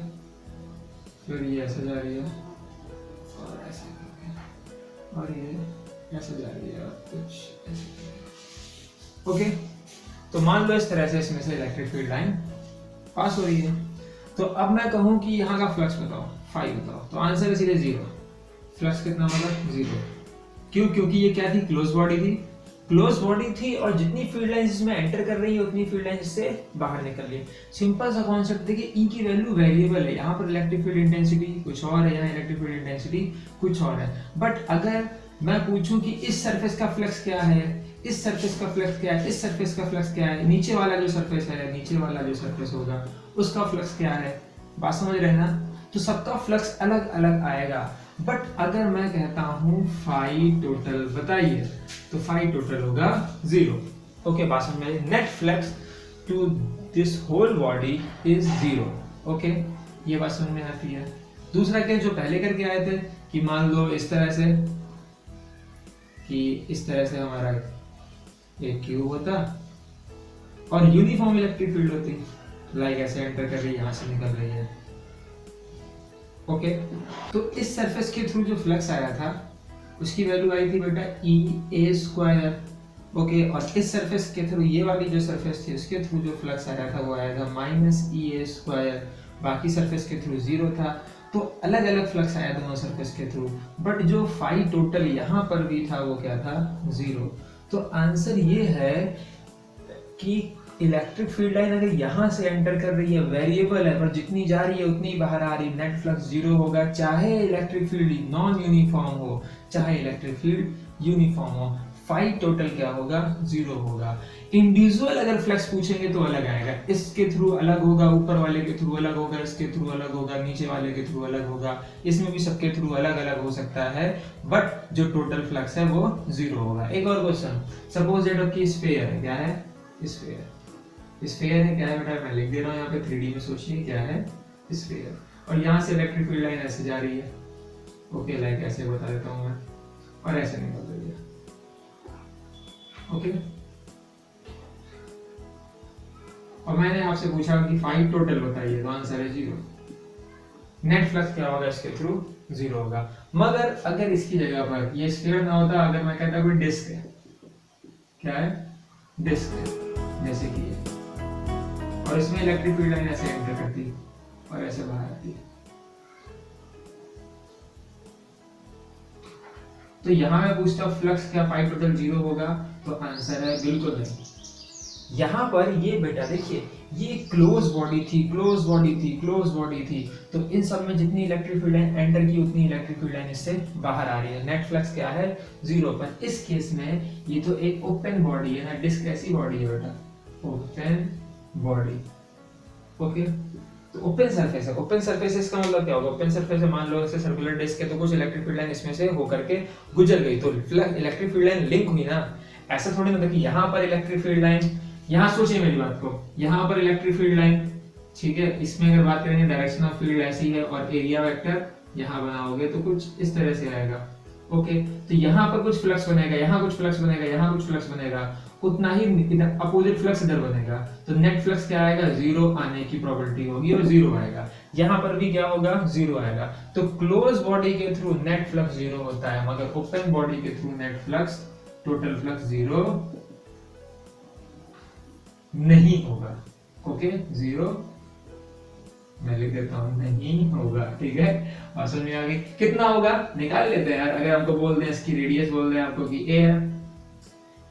फिर ये ऐसे जा रही है और ऐसे करके, और ये ऐसे जा रही है और कुछ ऐसे, ओके। तो मान लो इस तरह से इसमें से इलेक्ट्रिक फील्ड लाइन पास हो रही है। तो अब मैं कहूं कि यहाँ का फ्लक्स बताओ, 5 बताओ, तो आंसर है सीधे 0। फ्लक्स कितना मतलब 0, क्यों, क्योंकि ये क्या थी, क्लोज बॉडी थी, क्लोज बॉडी थी, और जितनी फील्ड लाइन इसमें एंटर कर रही है उतनी फील्ड लाइन इससे बाहर निकल रही है। सिंपल सा कॉन्सेप्ट है कि ई की वैल्यू वेरिएबल है, यहाँ पर इलेक्ट्रिक फील्ड इंटेंसिटी कुछ और है, यहाँ इलेक्ट्रिक फील्ड इंटेंसिटी कुछ और है। बट अगर मैं पूछूं कि इस सरफेस का फ्लक्स क्या है, इस सरफेस का फ्लक्स क्या है, इस सरफेस का फ्लक्स क्या है, नीचे वाला जो सरफेस है, नीचे वाला जो सरफेस होगा उसका फ्लक्स क्या है, बात समझ रहे ना, तो सबका फ्लक्स अलग अलग आएगा। बट अगर मैं कहता हूं फाई टोटल बताइए, तो फाई टोटल होगा 0। ओके, बात समझ में, net flux to this whole body is 0। Okay, ये बात समझ में आती है। दूसरा केस जो पहले करके आए थे कि मान लो इस तरह से, कि इस तरह से हमारा एक क्यूब होता और यूनिफॉर्म इलेक्ट्रिक फील्ड होती, लाइक ऐसे एंटर कर रही है, यहां से निकल रही है, ओके। तो इस सरफेस के थ्रू जो फ्लक्स आया था उसकी वैल्यू आई थी बेटा ई ए स्क्वायर, ओके, और इस सरफेस के थ्रू, ये वाली जो सरफेस थी उसके थ्रू जो फ्लक्स आया था वो आया था माइनस ई ए स्क्वायर, बाकी सरफेस के थ्रू 0 था। तो अलग अलग फ्लक्स आया दोनों सरफेस के थ्रू, बट जो फाई टोटल यहाँ पर भी था वो क्या था, 0। तो आंसर ये है कि इलेक्ट्रिक फील्ड लाइन अगर यहाँ से एंटर कर रही है, वेरिएबल है, पर जितनी जा रही है उतनी बाहर आ रही, नेट फ्लक्स 0 होगा, चाहे इलेक्ट्रिक फील्ड नॉन यूनिफॉर्म हो चाहे इलेक्ट्रिक फील्ड यूनिफॉर्म हो। फाई टोटल क्या होगा, 0 होगा। इंडिविजुअल अगर फ्लक्स पूछेंगे तो अलग आएगा, इसके थ्रू अलग होगा, ऊपर वाले के थ्रू अलग होगा, इसके थ्रू अलग होगा, नीचे वाले के थ्रू अलग होगा, इसमें भी सबके थ्रू अलग अलग हो सकता है, बट जो टोटल फ्लक्स है वो 0 होगा। एक और क्वेश्चन, सपोज दैट आपकी स्फीयर है, क्या है, स्फीयर, स्फीयर है, क्या है बेटा, मैं लिख दे रहा हूँ यहाँ पे 3D में, सोचिए क्या है, स्फीयर, और यहाँ से इलेक्ट्रिक फील्ड लाइन ऐसे जा रही है, ओके, लाइक ऐसे बता देता हूँ मैं, और ऐसे निकल रही है, ओके। और मैंने आपसे पूछा कि फाई टोटल बताइए, तो आंसर है 0। नेट फ्लक्स क्या होगा इसके थ्रू, 0 होगा। मगर अगर इसकी जगह पर ये स्फीयर ना होता, अगर मैं कहता कोई डिस्क है, क्या है, डिस्क है, जैसे कि ये, और इसमें इलेक्ट्रिक फील्ड लाइन ऐसे एंटर करती और ऐसे बाहर आती है, तो यहां मैं पूछता हूं फ्लक्स क्या फाई टोटल 0 होगा, तो आंसर है बिल्कुल नहीं। यहां पर ये बेटा देखिए, ये क्लोज बॉडी थी, क्लोज बॉडी थी, क्लोज बॉडी थी, तो इन सब में जितनी इलेक्ट्रिक फील्ड लाइन एंटर की उतनी इलेक्ट्रिक फील्ड लाइन इससे बाहर आ रही है। नेट फ्लक्स क्या है? 0। पर इस केस में ये तो एक ओपन बॉडी है ना, डिस्क ऐसी बॉडी है बेटा, ओपन बॉडी। ओके, तो ओपन सरफेस है। ओपन सरफेस इसका मतलब क्या होगा? ओपन सरफेस है, मान लो ऐसे सर्कुलर डिस्क है, तो कुछ इलेक्ट्रिक फील्ड लाइन इसमें से होकर के गुजर गई, तो इलेक्ट्रिक फील्ड लाइन लिंक हुई ना। ऐसा थोड़ी ना था कि यहाँ पर इलेक्ट्रिक फील्ड लाइन, यहाँ सोचिए मेरी बात को, यहाँ पर इलेक्ट्रिक फील्ड लाइन, ठीक है, इसमें अगर बात करेंगे डायरेक्शन ऑफ फील्ड ऐसी है और एरिया वेक्टर यहाँ बनाओगे तो कुछ इस तरह से आएगा। ओके, तो यहाँ पर कुछ फ्लक्स बनेगा, यहाँ कुछ फ्लक्स बनेगा, यहाँ कुछ फ्लक्स बनेगा, उतना ही इधर अपोजिट फ्लक्स इधर बनेगा, तो नेट फ्लक्स क्या आएगा? 0 आने की प्रोबेबिलिटी होगी और 0 आएगा। यहाँ पर भी क्या होगा? 0 आएगा। तो क्लोज बॉडी के थ्रू नेट फ्लक्स 0 होता है, मगर ओपन बॉडी के through net flux, total flux 0 नहीं होगा। ओके, 0 मैं लिख देता हूं, नहीं होगा। ठीक है, और समझ में आ गई? कितना होगा निकाल लेते हैं यार। अगर हमको बोल दें इसकी रेडियस, बोल दें आपको कि a है,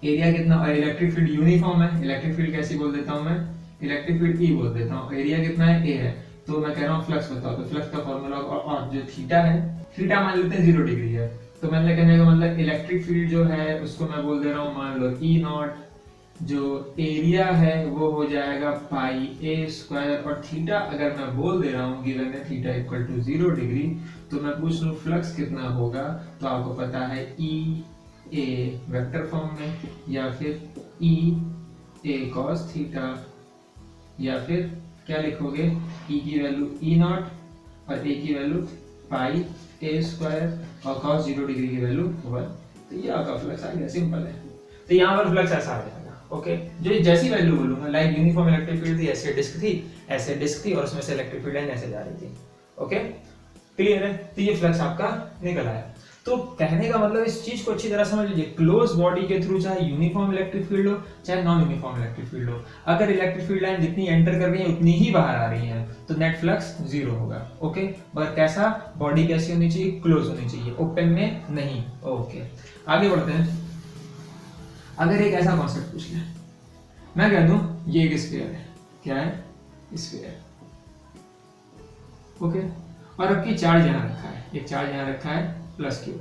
एरिया कितना, और इलेक्ट्रिक फील्ड यूनिफॉर्म है, इलेक्ट्रिक फील्ड कैसी बोल देता हूं मैं? इलेक्ट्रिक फील्ड E बोल देता हूं। एरिया कितना है? a है। तो मैं कह रहा हूं फ्लक्स बताओ, तो फ्लक्स का फार्मूला, और जो थीटा है, थीटा मान लेते हैं 0 डिग्री है, तो मैंने कहने का मतलब इलेक्ट्रिक फील्ड जो है उसको मैं बोल दे रहा हूं, मान लो E0, जो एरिया है वो हो जाएगा पाई a स्क्वायर, और थीटा अगर मैं बोल दे रहा हूँ गिवन है थीटा इक्वल टू 0 डिग्री, तो मैं पूछ लूँ फ्लक्स कितना होगा, तो आपको पता है E a वेक्टर फॉर्म में, या फिर E a cos थीटा, या फिर क्या लिखोगे? E की वैल्यू E0 और a की वैल्यू पाई a स्क्वायर और cos 0 डिग्री की वैल्यू 1। तो ये आपका फ्लक्स आ गया, सिंपल है। तो यहाँ पर फ्लक्स ऐसा आ जाएगा। ओके, जो जैसी वैल्यू बोलूंगा, लाइक यूनिफॉर्म इलेक्ट्रिक फील्ड थी, ऐसे डिस्क थी और उसमें से इलेक्ट्रिक फील्ड लाइन ऐसे जा रही थी। ओके, क्लियर है? तो ये फ्लक्स आपका निकल आया। तो कहने का मतलब इस चीज को अच्छी तरह समझ लीजिए, क्लोज बॉडी के थ्रू चाहे यूनिफॉर्म इलेक्ट्रिक फील्ड हो चाहे नॉन यूनिफॉर्म इलेक्ट्रिक फील्ड हो, अगर इलेक्ट्रिक फील्ड लाइन जितनी एंटर कर रही है उतनी ही बाहर आ रही है, तो नेट फ्लक्स 0 होगा। ओके, मगर कैसा? बॉडी कैसी होनी चाहिए? क्लोज होनी चाहिए, ओपन में नहीं। ओके, आगे बढ़ते हैं। अगर एक ऐसा कॉन्सेप्ट पूछ लिया, मैं कह दूं ये एक स्फीयर है, क्या है? स्फीयर। ओके, और अब की चार्ज यहाँ रखा है, एक चार्ज यहाँ रखा है प्लस Q।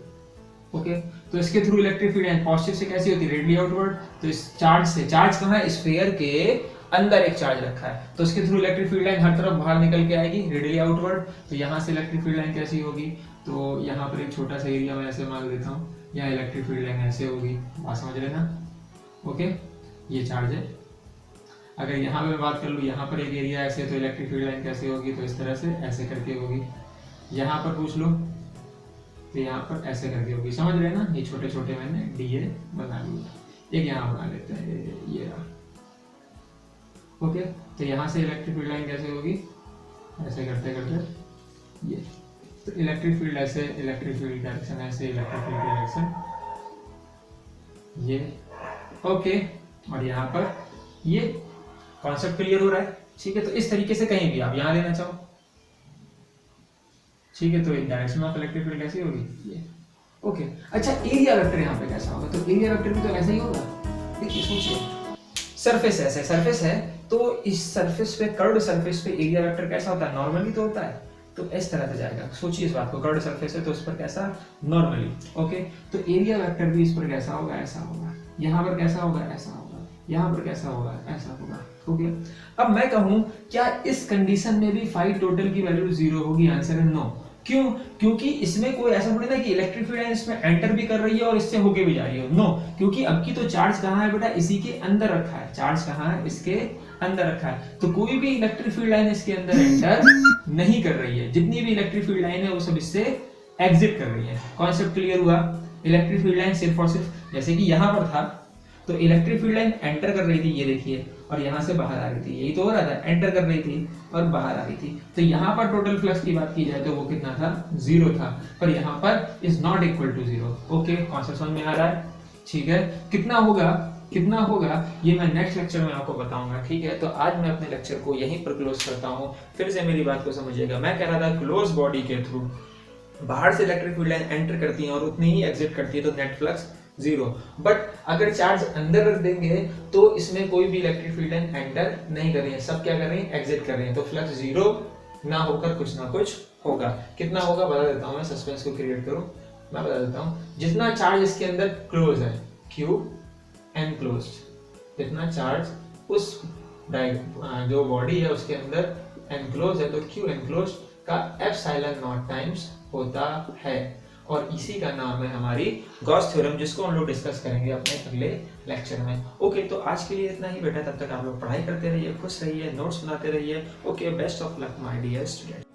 ओके, तो इसके through electric field line positive से कैसी होती है? Radially outward. तो इस चार्ज से, चार्ज कहाँ है? स्फीयर के अंदर एक चार्ज रखा है, तो इसके थ्रू इलेक्ट्रिक फील्ड लाइन हर तरफ बाहर निकल के आएगी, रेडियली आउटवर्ड। तो यहाँ से इलेक्ट्रिक फील्ड लाइन कैसी होगी? तो यहाँ पर एक छोटा सा एरिया मैं ऐसे मान लेता हूँ, यहाँ इलेक्ट्रिक फील्ड लाइन ऐसे होगी, बात समझ रहे ना? ओके, ये चार्ज है। अगर यहाँ पे बात कर लूँ, यहाँ पर एक एरिया ऐसे, तो इलेक्ट्रिक फील्ड लाइन कैसे होगी? तो इस तरह से ऐसे करके होगी। यहाँ पर पूछ लो तो यहाँ पर ऐसे करके होगी, समझ रहे ना? ये छोटे छोटे मैंने डीए बना लिए, एक यहाँ बना लेते हैं, ये रहा। ओके, तो यहाँ से इलेक्ट्रिक फील्ड लाइन कैसे होगी? ऐसे करते करते ये, तो इलेक्ट्रिक फील्ड ऐसे, इलेक्ट्रिक फील्ड डायरेक्शन ऐसे, इलेक्ट्रिक फील्ड डायरेक्शन ये। ओके, और यहाँ पर ये कॉन्सेप्ट क्लियर हो रहा है? ठीक है, तो इस तरीके से कहीं भी आप यहाँ लेना चाहो, ठीक है, तो डायरेक्शन ऑफ इलेक्ट्रिक फील्ड कैसी होगी? ये। ओके, अच्छा एरिया वेक्टर यहाँ पे कैसा होगा? तो एरिया वेक्टर भी तो ऐसा ही होगा। देखिए सोचिए, सरफेस ऐसे, सरफेस है, तो इस सरफेस पे, कर्व्ड सरफेस पे एरिया वेक्टर कैसा होता है? नॉर्मली तो होता है, तो इस तरह से जाएगा। सोचिए इस बात को, कर्व्ड सरफेस है तो इस पर कैसा? नॉर्मली। ओके, तो एरिया वेक्टर भी इस पर कैसा होगा? ऐसा होगा। यहाँ पर कैसा होगा? ऐसा होगा। यहाँ पर कैसा होगा? ऐसा होगा। ओके, अब मैं कहूं क्या इस कंडीशन में भी फाई टोटल की वैल्यू 0 होगी? आंसर है नो। क्यों? क्योंकि इसमें कोई ऐसा थोड़ी ना कि इलेक्ट्रिक फील्ड लाइन इसमें एंटर भी कर रही है और इससे होके भी जा रही है। नो, क्योंकि अब की तो चार्ज कहाँ है बेटा? इसी के अंदर रखा है। चार्ज कहाँ है? इसके अंदर रखा है, तो कोई भी इलेक्ट्रिक फील्ड लाइन इसके अंदर एंटर नहीं कर रही है। जितनी भी इलेक्ट्रिक फील्ड लाइन है वो सब इससे एग्जिट कर रही है। कॉन्सेप्ट क्लियर हुआ? इलेक्ट्रिक फील्ड लाइन सिर्फ और सिर्फ, जैसे कि यहाँ पर था तो इलेक्ट्रिक फील्ड लाइन एंटर कर रही थी, ये देखिए, और यहाँ से बाहर आ रही थी, यही तो हो रहा था, एंटर कर रही थी और बाहर आ रही थी। तो यहाँ पर टोटल फ्लक्स की बात की जाए तो वो कितना था? 0 था, पर यहाँ पर is not equal to 0। Okay, concept समझ में आ रहा है? ठीक है, कितना होगा, कितना होगा ये मैं नेक्स्ट लेक्चर में आपको बताऊंगा। ठीक है, तो आज मैं अपने लेक्चर को यहीं पर क्लोज करता हूँ। फिर से मेरी बात को समझिएगा, मैं कह रहा था क्लोज बॉडी के थ्रू बाहर से इलेक्ट्रिक फील्ड लाइन एंटर करती है और उतनी ही एग्जिट करती है, तो नेट फ्लक्स जीरो। बट अगर चार्ज अंदर रख देंगे तो इसमें कोई भी इलेक्ट्रिक फील्ड एंटर नहीं कर रही है, सब क्या कर रहे हैं, एग्जिट कर रहे हैं, तो फ्लक्स जीरो ना होकर कुछ ना कुछ होगा। कितना होगा बता देता हूँ मैं, सस्पेंस को क्रिएट करूँ, मैं बता देता हूँ। जितना चार्ज इसके अंदर क्लोज है, क्यू एनक्लोज, जितना चार्ज उस जो बॉडी है उसके अंदर एनक्लोज है, तो क्यू एनक्लोज का एप्सिलॉन नॉट टाइम्स होता है, और इसी का नाम है हमारी गॉस थ्योरम, जिसको हम लोग डिस्कस करेंगे अपने अगले लेक्चर में। ओके, तो आज के लिए इतना ही बेटा, तब तक आप लोग पढ़ाई करते रहिए, खुश रहिए, नोट्स बनाते रहिए। Okay, best of luck my dear student.